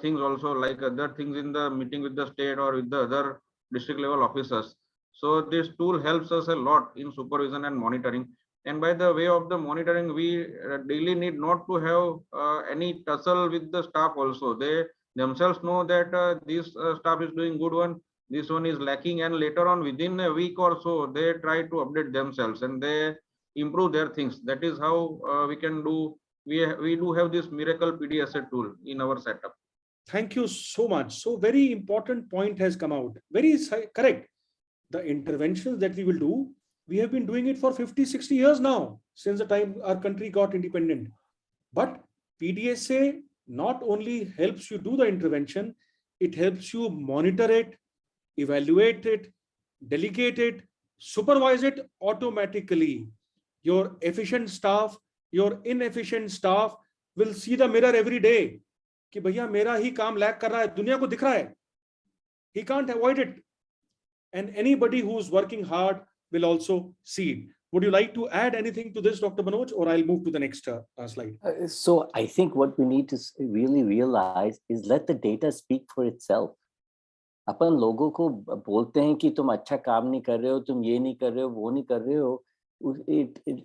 things also, like other things in the meeting with the state or with the other district level officers. So this tool helps us a lot in supervision and monitoring. And by the way of the monitoring, we daily need not to have any tussle with the staff also. They themselves know that this staff is doing good one, this one is lacking, and later on within a week or so, they try to update themselves and they improve their things. That is how we can do. We do have this miracle Pdsa tool in our setup. Thank you so much. So very important point has come out. Very correct. The interventions that we will do, we have been doing it for 50, 60 years now, since the time our country got independent. But Pdsa not only helps you do the intervention, it helps you monitor it, evaluate it, delegate it, supervise it automatically. Your efficient staff, your inefficient staff will see the mirror every day. कि भैया मेरा ही काम lag कर रहा है, दुनिया को दिख रहा है. He can't avoid it. And anybody who's working hard will also see it. Would you like to add anything to this, Dr. Manoj, or I'll move to the next slide? So I think what we need to really realize is let the data speak for itself. अपन लोगों को बोलते हैं कि तुम अच्छा काम नहीं कर रहे हो, तुम ये नहीं कर रहे हो, वो नहीं कर रहे हो.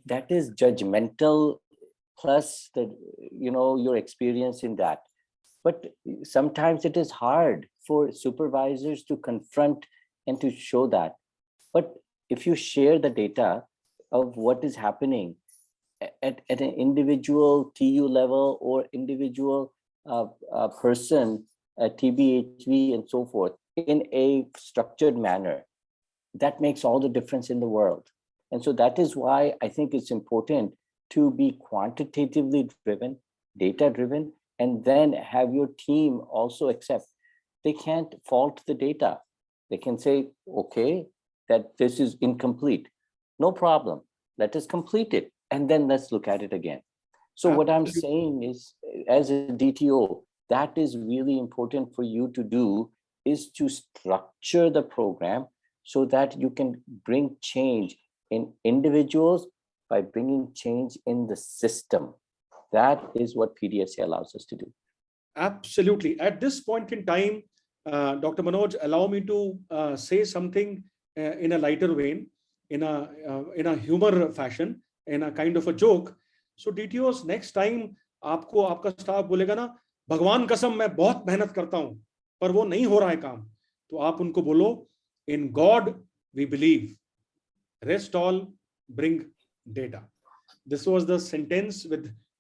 That is judgmental, plus the, your experience in that. But sometimes it is hard for supervisors to confront and to show that. But if you share the data of what is happening at an individual TU level or individual person, TBHV and so forth, in a structured manner, that makes all the difference in the world. And so that is why I think it's important to be quantitatively driven, data driven, and then have your team also accept. They can't fault the data. They can say, okay, that this is incomplete. No problem. Let us complete it. And then let's look at it again. So what I'm saying is, as a DTO, that is really important for you to do, is to structure the program so that you can bring change in individuals by bringing change in the system. That is what Pdsa allows us to do. Absolutely. At this point in time, Dr. Manoj, allow me to say something in a lighter vein, in a humor fashion, in a kind of a joke. So DTOs, next time आपको आपका staff बोलेगा ना, भगवान कसम मैं बहुत मेहनत करता हूं पर वो नहीं हो रहा है काम, तो आप उनको बोलो, in God we believe, rest all, bring data. This was the sentence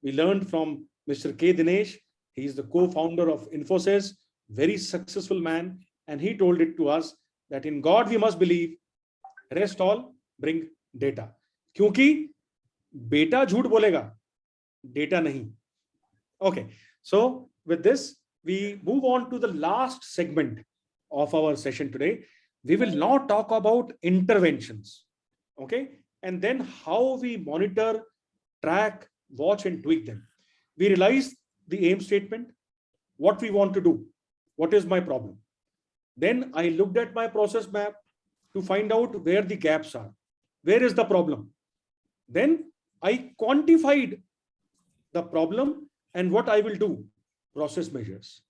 we learned from Mr. K. Dinesh. He is the co-founder of Infosys, very successful man, and he told it to us that in God we must believe, rest all, bring data. क्योंकि बेटा झूठ बोलेगा, data नहीं. Okay, so with this, we move on to the last segment of our session today. We will now talk about interventions, okay, and then how we monitor, track, watch, and tweak them. We realized the aim statement, what we want to do, what is my problem. Then I looked at my process map to find out where the gaps are, where is the problem. Then I quantified the problem and what I will do, process measures.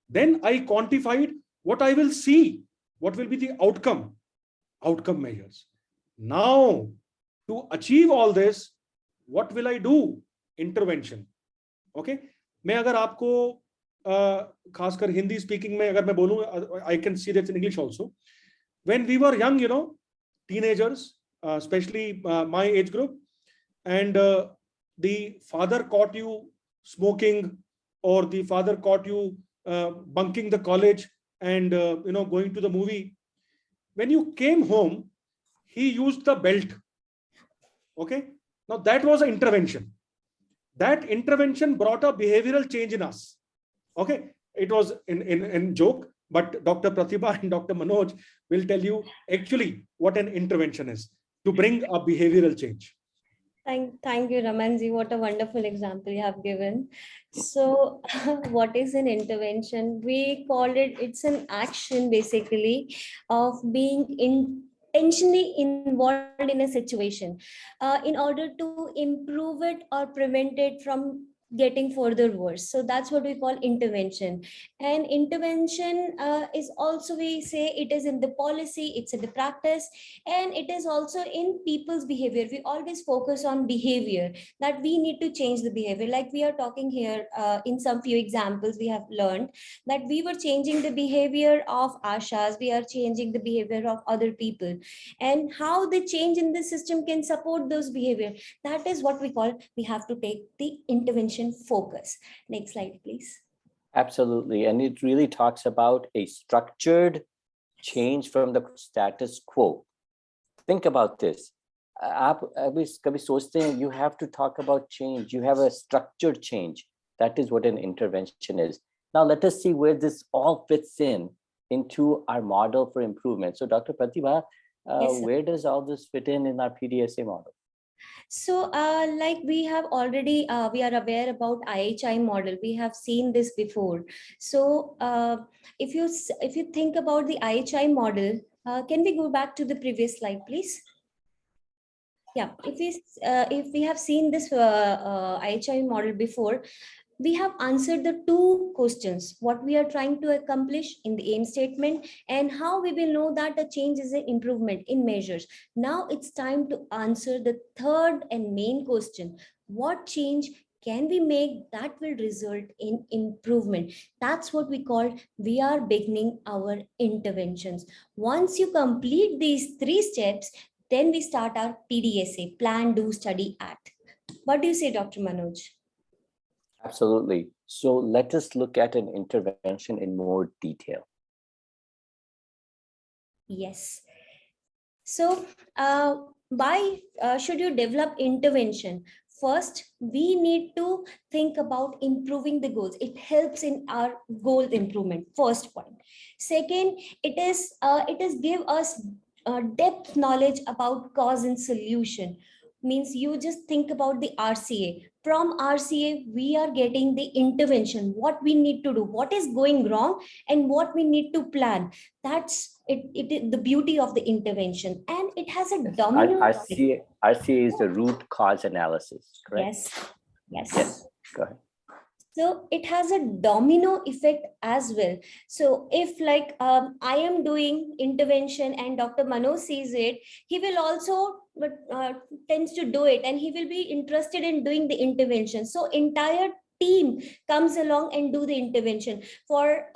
Then I quantified what I will see, what will be the outcome measures. Now, to achieve all this, what will I do? Intervention. Okay. मैं अगर आपको खासकर Hindi speaking में अगर मैं बोलूं, I can see that in English also. When we were young, teenagers, especially my age group, and the father caught you smoking, or the father caught you bunking the college and going to the movie. When you came home, he used the belt. Okay. Now that was an intervention. That intervention brought a behavioral change in us. Okay. It was in joke, but Dr. Pratibha and Dr. Manoj will tell you actually what an intervention is to bring a behavioral change. Thank you, Ramanji. What a wonderful example you have given. So what is an intervention? We call it, it's an action basically of being intentionally involved in a situation in order to improve it or prevent it from getting further worse. So that's what we call intervention. And intervention is also, we say, it is in the policy, it's in the practice, and it is also in people's behavior. We always focus on behavior, that we need to change the behavior. Like we are talking here, in some few examples we have learned that we were changing the behavior of ashas, we are changing the behavior of other people, and how the change in the system can support those behavior. That is what we call, we have to take the intervention focus. Next slide, please. Absolutely. And it really talks about a structured change from the status quo. Think about this. आप कभी सोचते हैं, you have to talk about change. You have a structured change. That is what an intervention is. Now let us see where this all fits in into our model for improvement. So Dr. Pratibha, Yes, where does all this fit in our Pdsa model? so like we have already, we are aware about IHI model. We have seen this before. So if you think about the IHI model, can we go back to the previous slide, please? Yeah, if we have seen this IHI model before, we have answered the two questions: what we are trying to accomplish in the aim statement, and how we will know that a change is an improvement in measures. Now it's time to answer the third and main question: what change can we make that will result in improvement? That's what we call, we are beginning our interventions. Once you complete these three steps, then we start our PDSA, Plan, Do, Study, Act. What do you say, Dr. Manoj? Absolutely. So let us look at an intervention in more detail. Yes. So why should you develop intervention? First, we need to think about improving the goals. It helps in our goal improvement. First point. Second, it is give us depth knowledge about cause and solution. Means you just think about the RCA. From RCA, we are getting the intervention, what we need to do, what is going wrong, and what we need to plan. That's it, the beauty of the intervention. And it has a domino effect. RCA is the root cause analysis, correct? Yes. Go ahead. So it has a domino effect as well. So if like I am doing intervention and Dr. Manoj sees it, he will also tends to do it, and he will be interested in doing the intervention. So entire team comes along and do the intervention for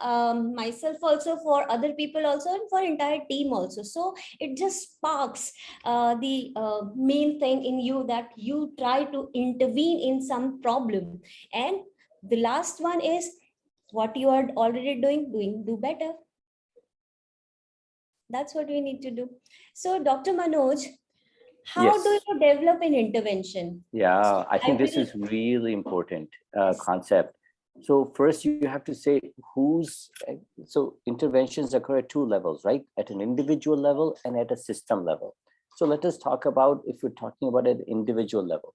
myself also, for other people also, and for entire team also. So it just sparks the main thing in you, that you try to intervene in some problem. And the last one is, what you are already doing, do better. That's what we need to do. So Dr. Manoj, how do you develop an intervention? Yeah, I think this is really important concept. So first you have to say so interventions occur at two levels, right? At an individual level and at a system level. So let us talk about, if we're talking about an individual level,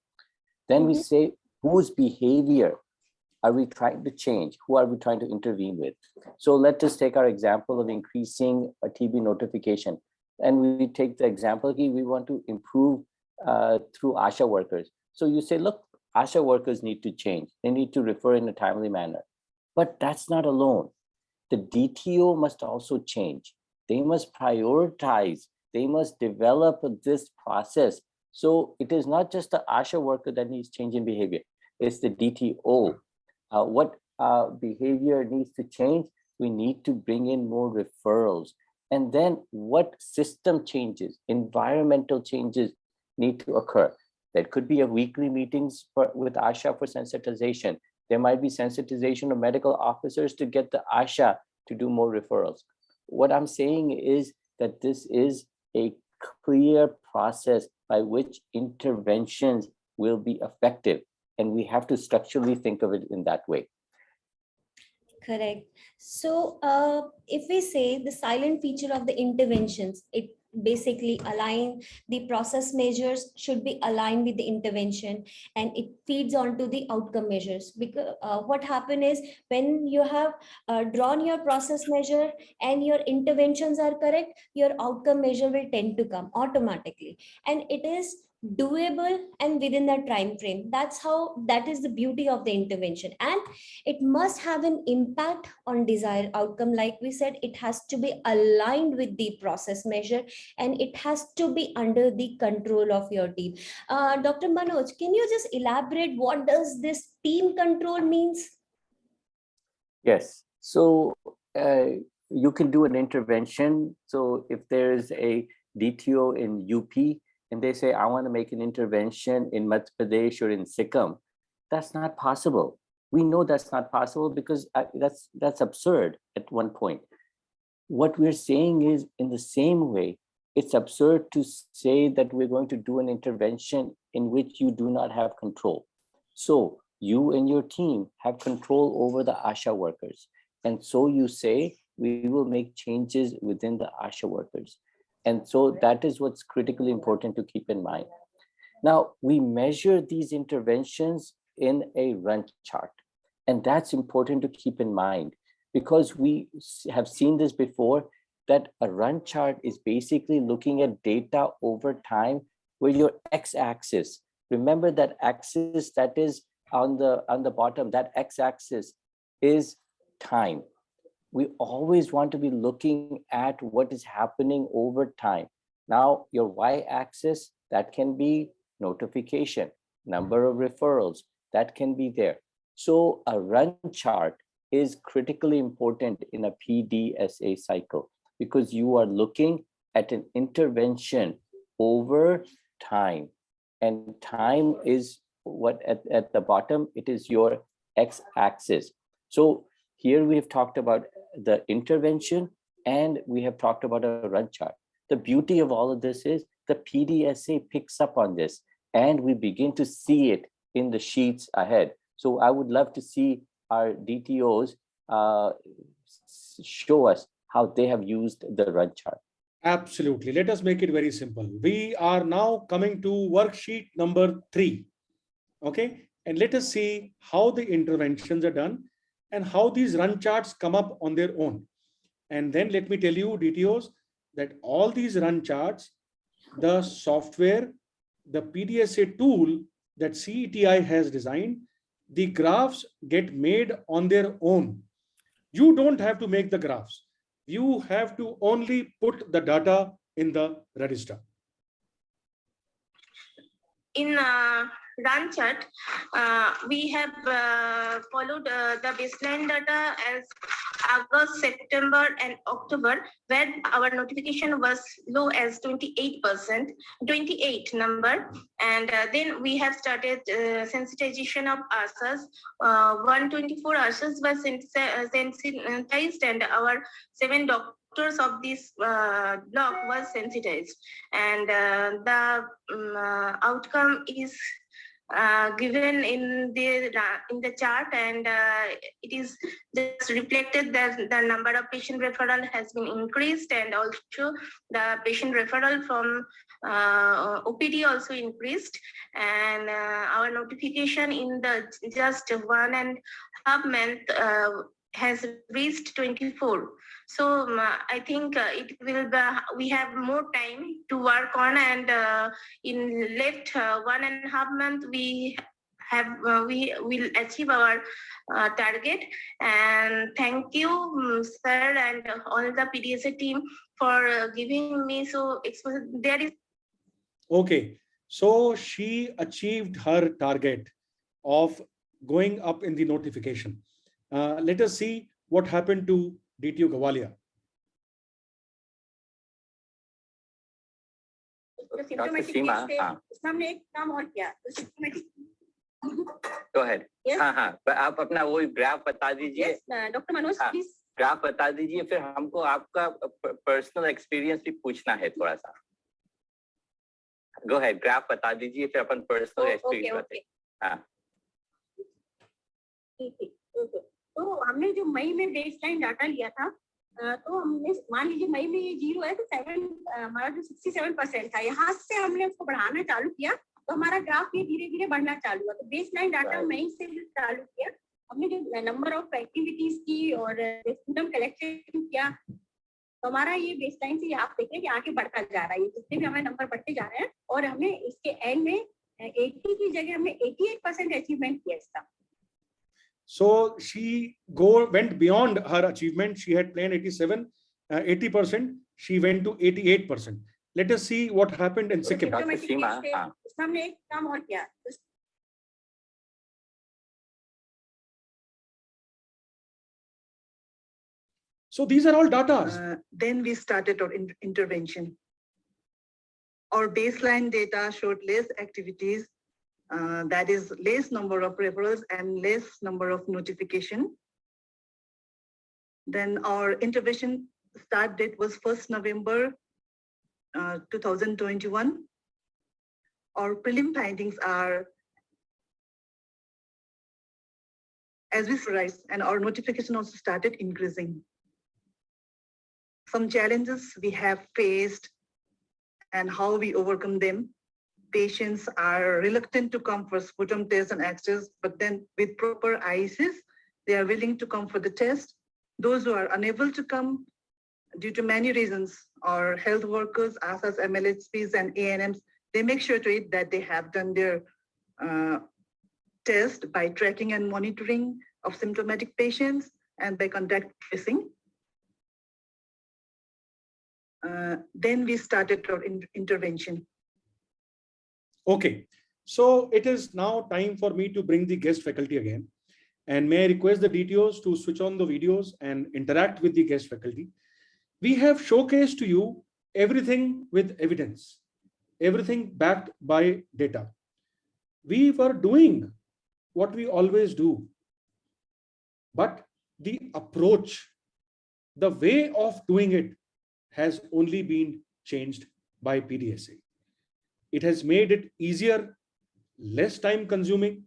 then we say, whose behavior are we trying to change? Who are we trying to intervene with? So let us take our example of increasing a TB notification. And we take the example, we want to improve through ASHA workers. So you say, look, ASHA workers need to change. They need to refer in a timely manner. But that's not alone. The DTO must also change. They must prioritize. They must develop this process. So it is not just the ASHA worker that needs change in behavior. It's the DTO. What behavior needs to change? We need to bring in more referrals. And then what system changes, environmental changes need to occur. There could be a weekly meetings with ASHA for sensitization. There might be sensitization of medical officers to get the ASHA to do more referrals. What I'm saying is that this is a clear process by which interventions will be effective. And we have to structurally think of it in that way. Correct. So if we say the silent feature of the interventions, basically align the process measures should be aligned with the intervention, and it feeds onto the outcome measures. Because what happen is, when you have drawn your process measure and your interventions are correct, your outcome measure will tend to come automatically, and it is doable and within that time frame. That is the beauty of the intervention, and it must have an impact on desired outcome. Like we said, it has to be aligned with the process measure, and it has to be under the control of your team. Dr. Manoj, can you just elaborate what does this team control means? Yes. So you can do an intervention. So if there's a DTO in UP and they say, I want to make an intervention in Madhya Pradesh or in Sikkim, that's not possible. We know that's not possible because that's absurd at one point. What we're saying is, in the same way, it's absurd to say that we're going to do an intervention in which you do not have control. So you and your team have control over the ASHA workers. And so you say, we will make changes within the ASHA workers. And so that is what's critically important to keep in mind. Now, we measure these interventions in a run chart. And that's important to keep in mind, because we have seen this before, that a run chart is basically looking at data over time, where your x-axis, remember that axis that is on the bottom, that x-axis is time. We always want to be looking at what is happening over time. Now, your y-axis, that can be notification, number of referrals, that can be there. So a run chart is critically important in a PDSA cycle, because you are looking at an intervention over time. And time is what at the bottom, it is your x-axis. So here we have talked about the intervention and we have talked about a run chart. The beauty of all of this is the PDSA picks up on this and we begin to see it in the sheets ahead. So I would love to see our DTOs show us how they have used the run chart. Absolutely. Let us make it very simple. We are now coming to worksheet number 3. Okay. And let us see how the interventions are done and how these run charts come up on their own. And then let me tell you, DTOs, that all these run charts, the software, the PDSA tool that CETI has designed, the graphs get made on their own. You don't have to make the graphs. You have to only put the data in the register. In run chart, we have followed the baseline data as August, September, and October, where our notification was low as 28%, 28 number. And then we have started sensitization of ASAs. 124 ASAs were sensitized, and our 7 doctors of this block was sensitized. And the outcome is given in the chart, and it is just reflected that the number of patient referral has been increased, and also the patient referral from OPD also increased, and our notification in the just 1.5 month has reached 24. So I think it will be, we have more time to work on, and in left 1.5 month we will achieve our target. And thank you, sir, and all the PDSA team for giving me so there is. Okay, so she achieved her target of going up in the notification. Let us see what happened to DTO Gavalia. Go ahead. Yes. हाँ, आप अपना वो graph बता दीजिए. Yes, Dr. Manoj, please. Graph बता दीजिए, फिर हमको आपका पर्सनल एक्सपीरियंस भी पूछना है थोड़ा सा. Go ahead, ग्राफ बता दीजिए, फिर अपन पर्सनल एक्सपीरियंस बताते हैं. हाँ. ठीक है. तो हमने जो मई में बेसलाइन डाटा लिया था, तो हमने मान लीजिए मई में ये 0 है, तो 7 हमारा जो 67% था, यहाँ से हमने उसको बढ़ाना चालू किया, तो हमारा ग्राफ ये धीरे धीरे बढ़ना चालू हुआ। तो बेसलाइन डाटा मई से चालू किया, हमने जो नंबर ऑफ एक्टिविटीज की और सिम्टम कलेक्शन किया, तो हमारा ये बेसलाइन से आप देखें कि आगे बढ़ता जा रहा है, ये जितने भी हमारे नंबर बढ़ते जा रहे हैं, और हमने इसके एंड में 80 की जगह हमने 88% अचीवमेंट किया इसका। So she went beyond her achievement. She had planned 80%. She went to 88%. Let us see what happened in Sikkim. इसमें हमने एक काम और किया। So these are all data. Then we started our intervention. Our baseline data showed less activities, that is less number of referrals and less number of notification. Then our intervention start date was 1st November 2021. Our prelim findings are as we rise, and our notification also started increasing. Some challenges we have faced and how we overcome them. Patients are reluctant to come for sputum tests and X-rays, but then with proper ISIS, they are willing to come for the test. Those who are unable to come due to many reasons, our health workers, ASAs, MLHPs, and ANMs, they make sure to it that they have done their test by tracking and monitoring of symptomatic patients and by contact tracing. Then we started our intervention. Okay, so it is now time for me to bring the guest faculty again. And may I request the DTOs to switch on the videos and interact with the guest faculty. We have showcased to you everything with evidence, everything backed by data. We were doing what we always do, but the approach, the way of doing it has only been changed by Pdsa. It has made it easier, less time consuming,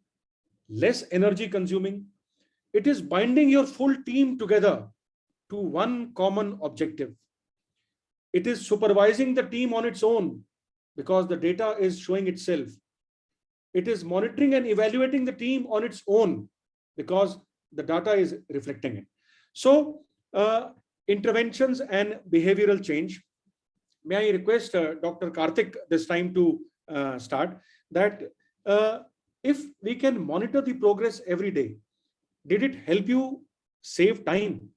less energy consuming. It is binding your full team together to one common objective. It is supervising the team on its own because the data is showing itself. It is monitoring and evaluating the team on its own because the data is reflecting it. So interventions and behavioral change. May I request Dr. Karthik this time to start that if we can monitor the progress every day, did it help you save time?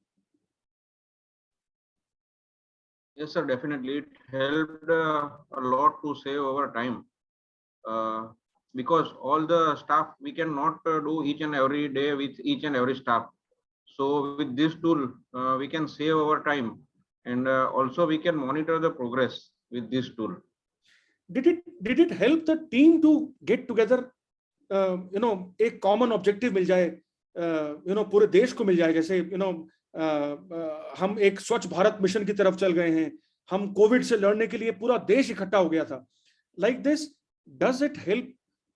Yes, sir, definitely. It helped a lot to save our time because all the staff, we cannot do each and every day with each and every staff. So with this tool, we can save our time and also we can monitor the progress with this tool. Did it help the team to get together? एक common objective मिल जाए, पूरे देश को मिल जाए, जैसे हम एक स्वच्छ भारत मिशन की तरफ चल गए हैं, हम कोविड से लड़ने के लिए पूरा देश इकट्ठा हो गया था. Like this, does it help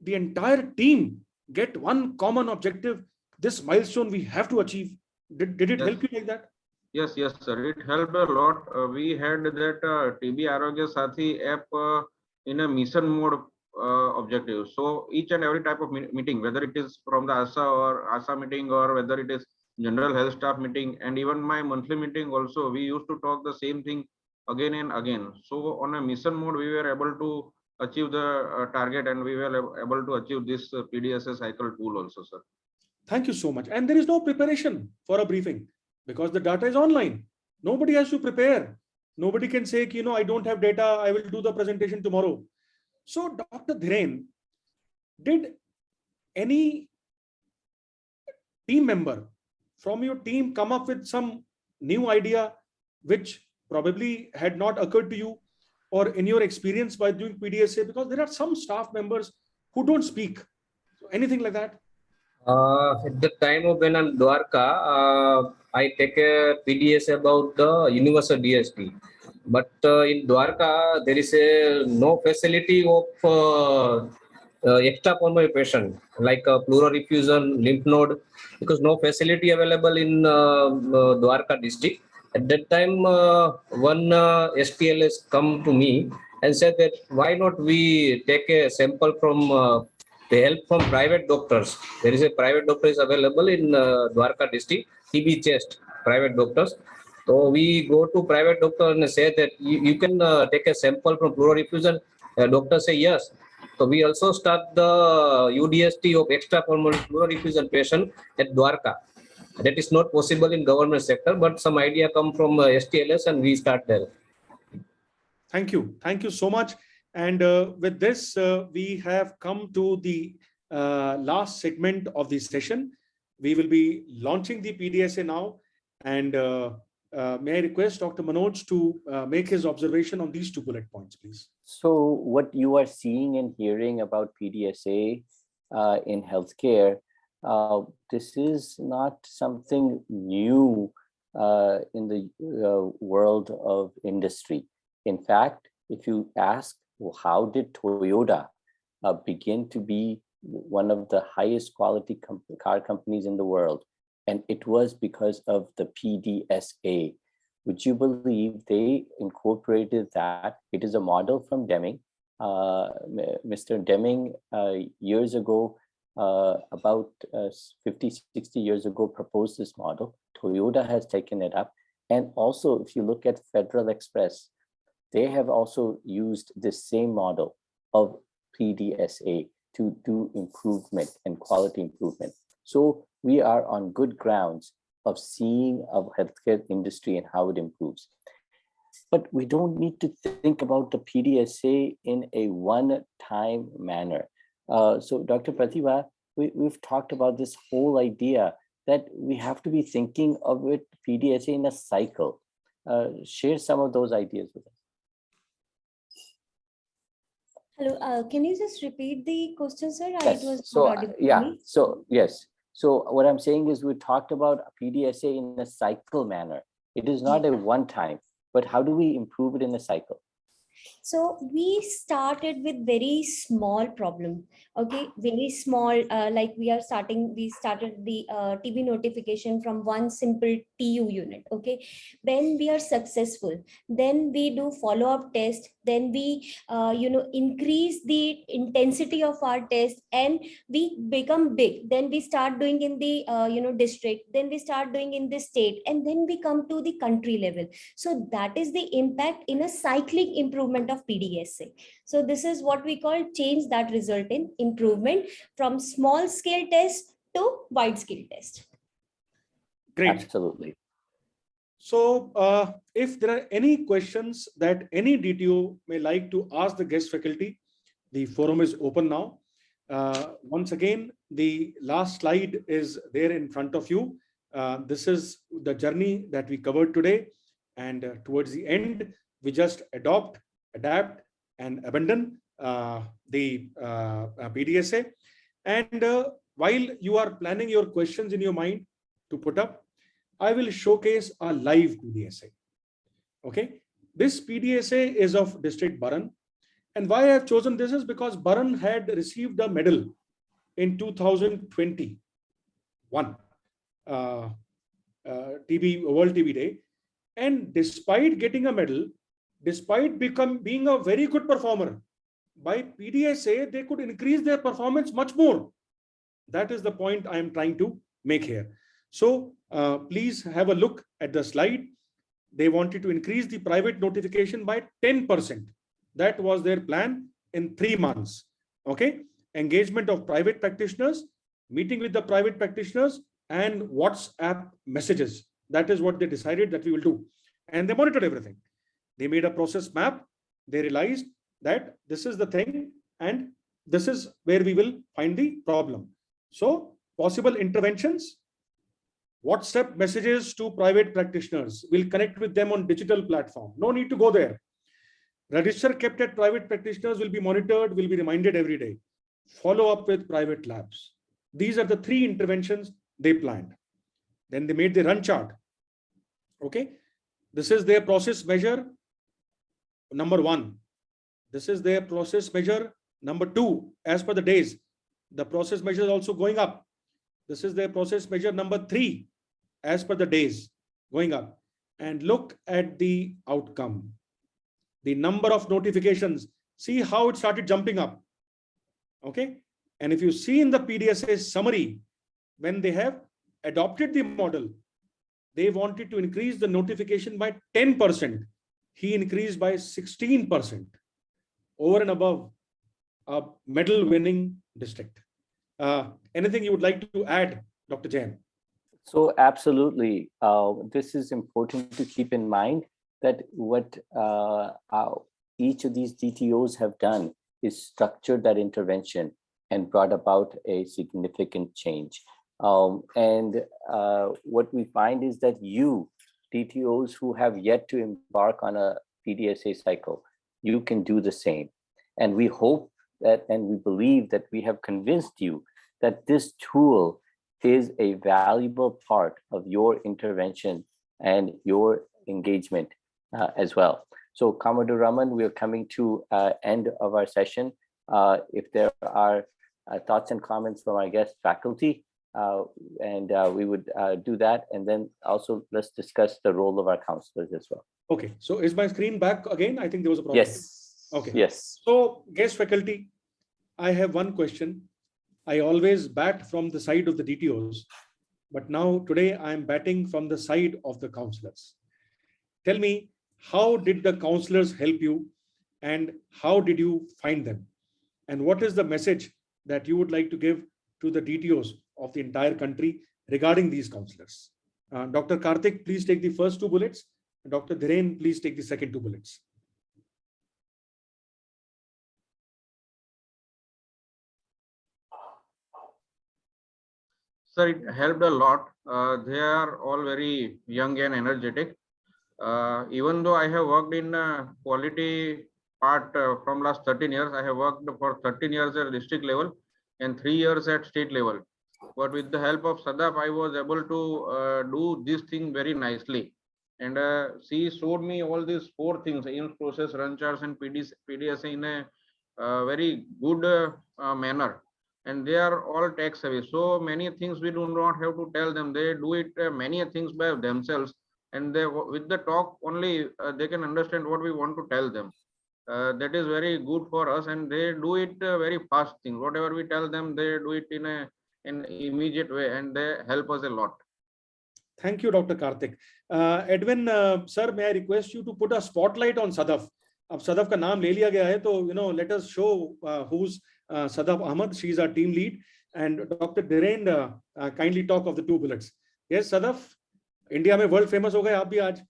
the entire team get one common objective? This milestone we have to achieve. Did it help you like that? Yes, sir. It helped a lot. We had that TB Arogya Sathi app in a mission mode objective. So each and every type of meeting, whether it is from the ASA or ASA meeting or whether it is general health staff meeting and even my monthly meeting also, we used to talk the same thing again and again. So on a mission mode, we were able to achieve the target and we were able to achieve this Pdsa cycle tool also, sir. Thank you so much. And there is no preparation for a briefing because the data is online. Nobody has to prepare. Nobody can say, I don't have data, I will do the presentation tomorrow. So Dr. Dhiren, did any team member from your team come up with some new idea which probably had not occurred to you or in your experience by doing Pdsa? Because there are some staff members who don't speak. So anything like that? At the time of when I'm Dwarka, I take a Pdsa about the universal DST. But in Dwarka, there is no facility of extra pulmonary patient like a pleural effusion, lymph node, because no facility available in Dwarka district. At that time, one STLS come to me and said that why not we take a sample from the help from private doctors. There is a private doctor is available in Dwarka district, TB chest, private doctors. So we go to private doctor and say that you can take a sample from pleural effusion. Doctor say yes. So we also start the UDST of extra pulmonary pleural effusion patient at Dwarka. That is not possible in government sector, but some idea come from STLS and we start there. Thank you. Thank you so much. And with this, we have come to the last segment of the session. We will be launching the PDSA now. And may I request Dr. Manoj to make his observation on these 2 bullet points, please. So what you are seeing and hearing about PDSA in healthcare, this is not something new in the world of industry. In fact, if you ask, well, how did Toyota begin to be one of the highest quality car companies in the world? And it was because of the Pdsa. Would you believe they incorporated that? It is a model from Deming. Mr. Deming years ago, about 50, 60 years ago, proposed this model. Toyota has taken it up. And also, if you look at Federal Express, they have also used this same model of Pdsa to do improvement and quality improvement. So we are on good grounds of seeing of healthcare industry and how it improves. But we don't need to think about the Pdsa in a one-time manner. So Dr. Pratibha, we've talked about this whole idea that we have to be thinking of it, Pdsa, in a cycle. Share some of those ideas with us. Hello, can you just repeat the question, sir? Yes. It was So, not audible to yeah, me. so yes. So what I'm saying is we talked about Pdsa in a cycle manner. It is not a one time, but how do we improve it in a cycle? So we started with very small problem. Okay, very small. Like we started the TB notification from one simple TU unit. Okay, when we are successful, then we do follow-up test. Then we, increase the intensity of our test, and we become big. Then we start doing in the district. Then we start doing in the state, and then we come to the country level. So that is the impact in a cyclic improvement of Pdsa. So this is what we call change that result in improvement from small scale test to wide scale test. Great. Absolutely. So if there are any questions that any DTO may like to ask the guest faculty, the forum is open now. Once again, the last slide is there in front of you. This is the journey that we covered today. And towards the end, we just adapt, and abandon the Pdsa. And while you are planning your questions in your mind to put up, I will showcase a live Pdsa. Okay, this Pdsa is of District Baran. And why I have chosen this is because Baran had received a medal in 2021 World TB Day. And despite getting a medal, despite being a very good performer, by Pdsa, they could increase their performance much more. That is the point I am trying to make here. So please have a look at the slide. They wanted to increase the private notification by 10%. That was their plan in 3 months. Okay. Engagement of private practitioners, meeting with the private practitioners, and WhatsApp messages. That is what they decided that we will do. And they monitored everything. They made a process map. They realized that this is the thing, and this is where we will find the problem. So possible interventions: WhatsApp messages to private practitioners. We'll connect with them on digital platform. No need to go there. Register kept at private practitioners will be monitored, will be reminded every day. Follow up with private labs. These are the 3 interventions they planned. Then they made the run chart. Okay. This is their process measure number 1. This is their process measure number 2. As per the days, the process measure is also going up. This is their process measure number 3, as per the days, going up. and look at the outcome. The number of notifications, see how it started jumping up. Okay. And if you see in the Pdsa summary, when they have adopted the model, they wanted to increase the notification by 10%. He increased by 16%, over and above a medal winning district. Anything you would like to add, Dr. Jain? So absolutely, this is important to keep in mind, that what each of these DTOs have done is structured that intervention and brought about a significant change. And what we find is that you, DTOs who have yet to embark on a Pdsa cycle, you can do the same. And we hope that, and we believe that we have convinced you that this tool is a valuable part of your intervention and your engagement as well. So Commodore Raman, we are coming to end of our session. If there are thoughts and comments from our guest faculty, and we would do that. And then also let's discuss the role of our counselors as well. Okay, so is my screen back again? I think there was a problem. Yes. Okay. Yes. So guest faculty, I have one question. I always bat from the side of the DTOs, but now today I am batting from the side of the counselors. Tell me, how did the counselors help you and how did you find them? And what is the message that you would like to give to the DTOs of the entire country regarding these counselors? Dr. Karthik, please take the first 2 bullets. Dr. Dhiren, please take the second 2 bullets. Sir, it helped a lot. They are all very young and energetic. Even though I have worked in quality part from last 13 years, I have worked for 13 years at district level and 3 years at state level. But with the help of Sadaf, I was able to do this thing very nicely. And she showed me all these 4 things: in process, run charts, and Pdsa in a very good manner. And they are all tech savvy. So many things we do not have to tell them. They do it many things by themselves. And they, with the talk only, they can understand what we want to tell them. That is very good for us, and they do it very fast thing. Whatever we tell them, they do it in an immediate way, and they help us a lot. Thank you, Dr. Karthik. Edwin, sir, may I request you to put a spotlight on Sadaf? अब सदफ का नाम ले लिया गया है, तो let us show who's Sadaf Ahmad. She's our team lead, and Dr. Dhiren, kindly talk of the 2 bullets. Yes, Sadaf, India में world famous हो गए आप भी आज.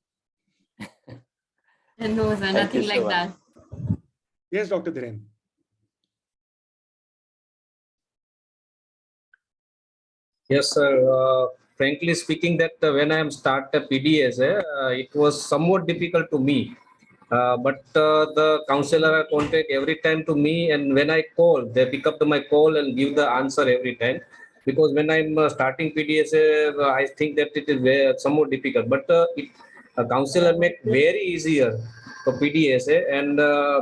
No, sir, nothing like that. Yes, Dr. Dhiren. Yes, sir. Frankly speaking, that when I am started Pdsa, it was somewhat difficult to me. But the counselor contact every time to me, and when I call, they pick up my call and give the answer every time. Because when I'm starting Pdsa, I think that it is somewhat difficult. But a counselor make very easier for Pdsa and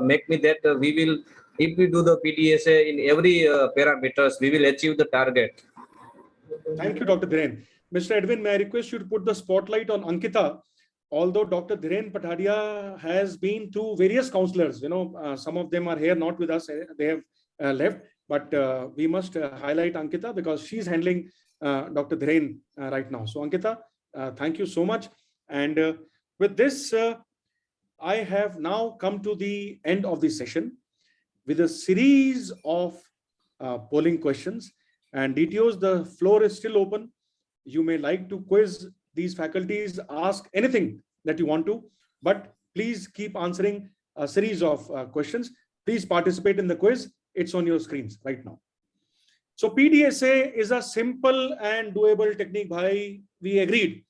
make me that we will, if we do the Pdsa in every parameters, we will achieve the target. Thank you, Dr. Dhiren. Mr. Edwin, may I request you to put the spotlight on Ankita? Although Dr. Dhiren Patadia has been through various counselors, some of them are here not with us, they have left, but we must highlight Ankita because she's handling Dr. Dhiren right now. So Ankita, thank you so much. And with this, I have now come to the end of the session with a series of polling questions. And DTOs, the floor is still open. You may like to quiz these faculties, ask anything that you want to, but please keep answering a series of questions. Please participate in the quiz. It's on your screens right now. So Pdsa is a simple and doable technique. Bhai, we agreed.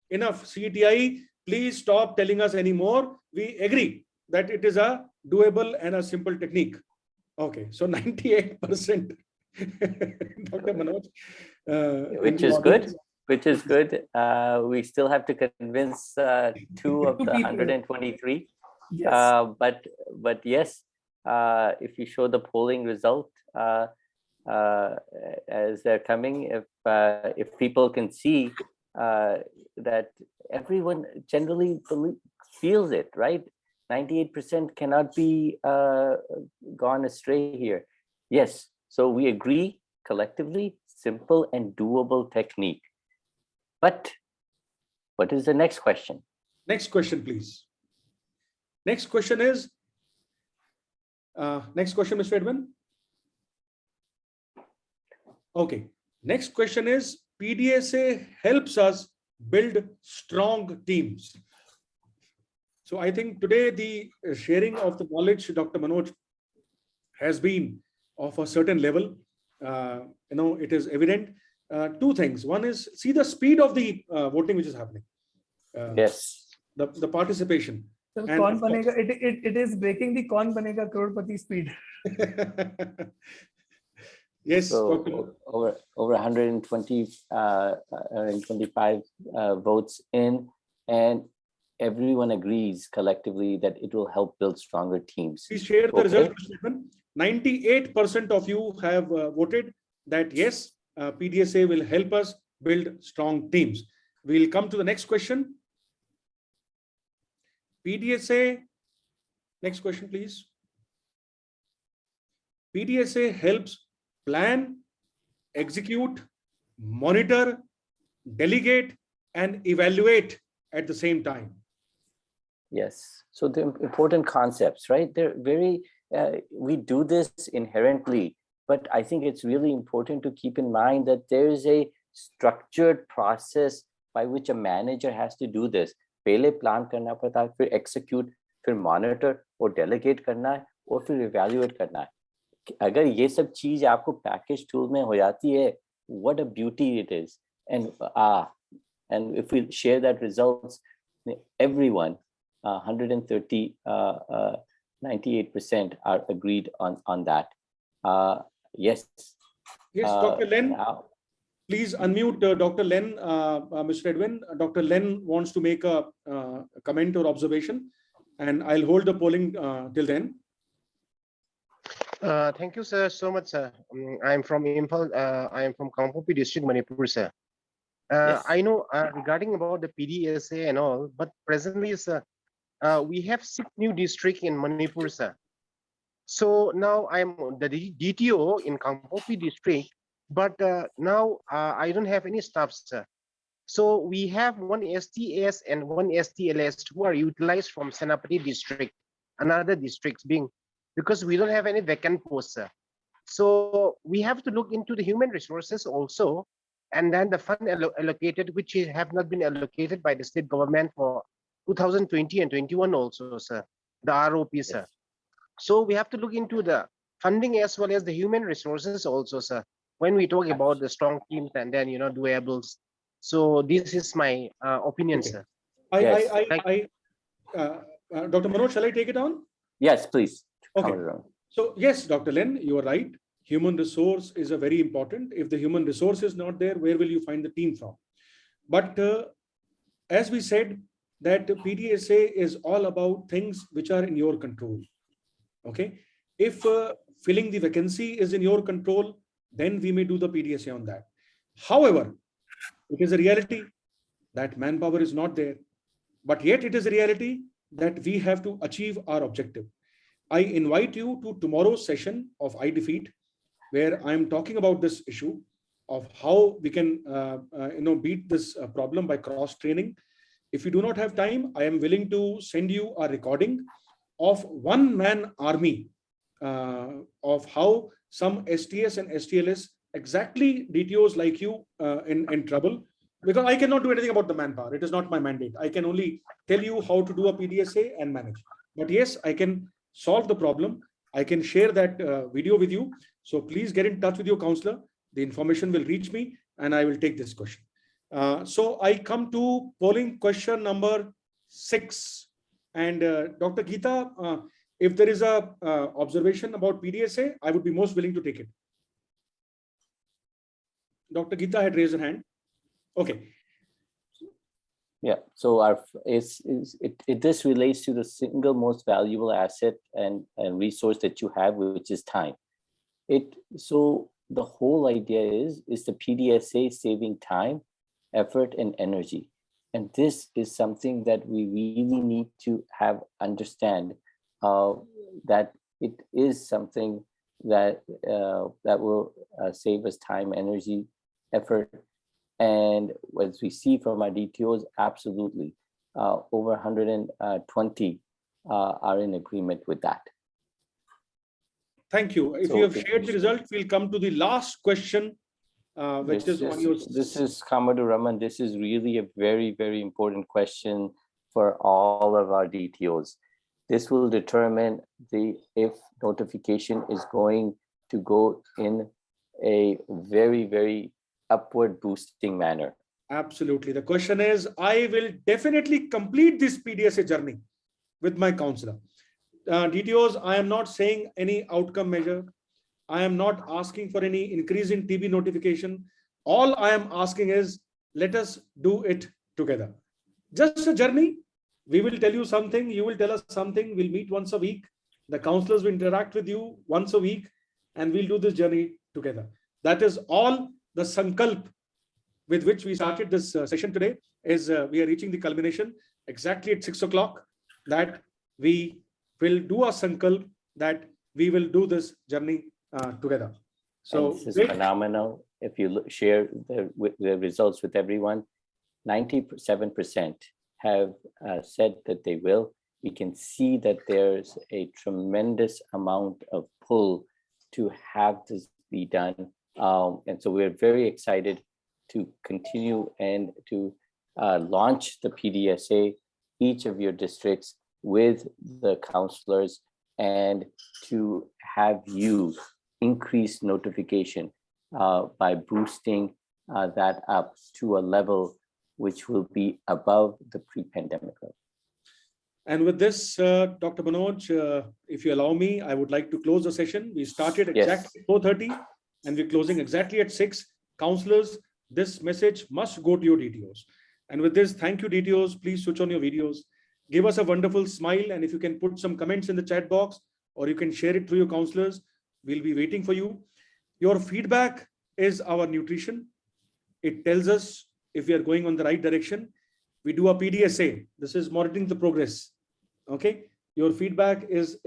Enough CTI, please stop telling us anymore. We agree that it is a doable and a simple technique. Okay, so 98%. Dr. Manoj. Which is good. Which is good. We still have to convince 2 of the 123. Yes. But yes, if you show the polling result as they're coming, if people can see that everyone generally feels it, right? 98% cannot be gone astray here. Yes, so we agree collectively, simple and doable technique. But what is the next question? Next question, please. Next question is, next question, Mr. Edwin. Okay, next question is, PDSA helps us build strong teams. So I think today the sharing of the knowledge, Dr. Manoj, has been of a certain level. It is evident. Two things. One is, see the speed of the voting which is happening. Yes. The participation. So And it is breaking the Kaun Banega Crorepati speed. Yes. So over 120, 125 votes in, and everyone agrees collectively that it will help build stronger teams. Please share the result. 98% of you have voted that yes, PDSA will help us build strong teams. We'll come to the next question. PDSA, next question, please. PDSA helps plan, execute, monitor, delegate, and evaluate at the same time. Yes. So the important concepts, right? They're very, we do this inherently, but I think it's really important to keep in mind that there is a structured process by which a manager has to do this. पहले plan करना पड़ता है, फिर execute, फिर monitor और delegate करना है, और फिर evaluate करना है. अगर ये सब चीज आपको package tool में हो जाती है, what a beauty it is. And if we share that results, everyone, 130, 98% are agreed on that. Yes. Yes, Dr. Len. Please unmute Dr. Len, Mr. Edwin. Dr. Len wants to make a comment or observation, and I'll hold the polling till then. Thank you, sir, so much, sir. I'm from Imphal. I am from Kangpopi district, Manipur, sir. Yes. I know regarding about the PDSA and all, but presently, sir, we have 6 new districts in Manipur, sir. So now I'm the DTO in Kangpopi district, but now I don't have any staff, sir. So we have one STS and one STLS who are utilized from Senapati district, another districts being, because we don't have any vacant posts, sir. So we have to look into the human resources also, and then the fund allocated, which have not been allocated by the state government for 2020 and 21 also, sir, the ROP, sir. So we have to look into the funding as well as the human resources also, sir, when we talk about the strong teams and then, doables. So this is my opinion, Okay. sir. Dr. Manoj, shall I take it on? Yes, please. Okay. So yes, Dr. Len, you are right. Human resource is a very important. If the human resource is not there, where will you find the team from? But as we said, that PDSA is all about things which are in your control. Okay. If filling the vacancy is in your control, then we may do the PDSA on that. However, it is a reality that manpower is not there, but yet it is a reality that we have to achieve our objective. I invite you to tomorrow's session of iDefeat, where I'm talking about this issue of how we can beat this problem by cross-training. If you do not have time, I am willing to send you a recording of one-man army of how some STS and STLS, exactly DTOs like you in trouble, because I cannot do anything about the manpower. It is not my mandate. I can only tell you how to do a PDSA and manage. But yes, I can solve the problem. I can share that video with you. So please get in touch with your counselor. The information will reach me and I will take this question. So I come to polling question number 6. And Dr. Geeta, if there is a observation about PDSA, I would be most willing to take it. Dr. Geeta had raised her hand. Okay. Yeah, so this relates to the single most valuable asset and resource that you have, which is time. So the whole idea is the PDSA saving time, effort, and energy. And this is something that we really need to have understand, that it is something that that will save us time, energy, effort. And as we see from our DTOs, absolutely, over 120 are in agreement with that. Thank you. If you have shared the result, we'll come to the last question, which is on your... This is Commodore Raman. This is really a very, very important question for all of our DTOs. This will determine if notification is going to go in a very, very upward boosting manner. Absolutely. The question is, I will definitely complete this Pdsa journey with my counselor. DTOs, I am not saying any outcome measure. I am not asking for any increase in TB notification. All I am asking is, let us do it together. Just a journey. We will tell you something. You will tell us something. We'll meet once a week. The counselors will interact with you once a week, and we'll do this journey together. That is all the sankalp with which we started this session today. Is we are reaching the culmination exactly at 6 o'clock, that we will do a sankalp that we will do this journey together. So and this is phenomenal. If you share the results with everyone, 97% have said that they will. We can see that there's a tremendous amount of pull to have this be done. And so we're very excited to continue and to launch the Pdsa, each of your districts, with the counselors, and to have you increase notification by boosting that up to a level which will be above the pre-pandemic level. And with this, Dr. Manoj, if you allow me, I would like to close the session. We started exactly 4:30 and we're closing exactly at 6. Counselors, this message must go to your DTOs. And with this, thank you, DTOs. Please switch on your videos. Give us a wonderful smile. And if you can put some comments in the chat box, or you can share it through your counselors, we'll be waiting for you. Your feedback is our nutrition. It tells us if we are going on the right direction. We do a Pdsa. This is monitoring the progress. Okay. Your feedback is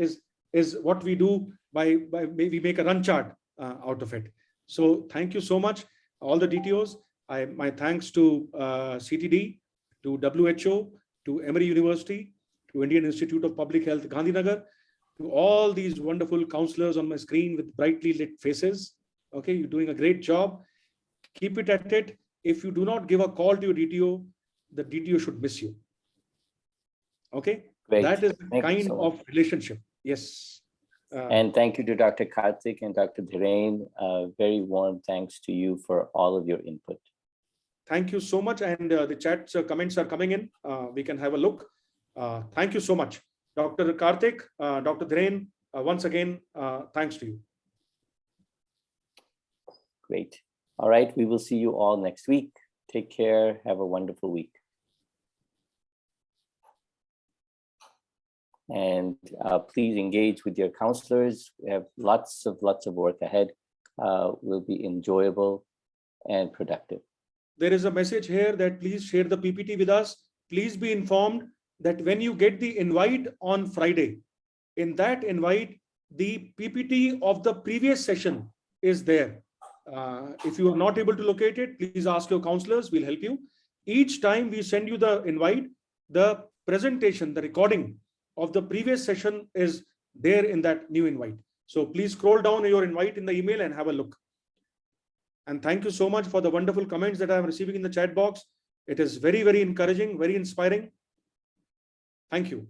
what we do by we make a run chart out of it. So thank you so much, all the DTOs. My thanks to CTD, to WHO, to Emory University, to Indian Institute of Public Health, Gandhinagar, to all these wonderful counselors on my screen with brightly lit faces. Okay, you're doing a great job. Keep it at it. If you do not give a call to your DTO, the DTO should miss you. Okay, great. That is the Thank kind so of relationship. Yes. And thank you to Dr. Karthik and Dr. Dhirain. Very warm thanks to you for all of your input. Thank you so much. And the chat comments are coming in. We can have a look. Thank you so much. Dr. Karthik, Dr. Dhirain, once again, thanks to you. Great. All right. We will see you all next week. Take care. Have a wonderful week. And please engage with your counselors. We have lots of work ahead. Will be enjoyable and productive. There is a message here that please share the PPT with us. Please be informed that when you get the invite on Friday, in that invite, the PPT of the previous session is there. If you are not able to locate it, please ask your counselors. We'll help you. Each time we send you the invite, the presentation, the recording of the previous session is there in that new invite. So please scroll down your invite in the email and have a look. And thank you so much for the wonderful comments that I'm receiving in the chat box. It is very, very encouraging, very inspiring. Thank you.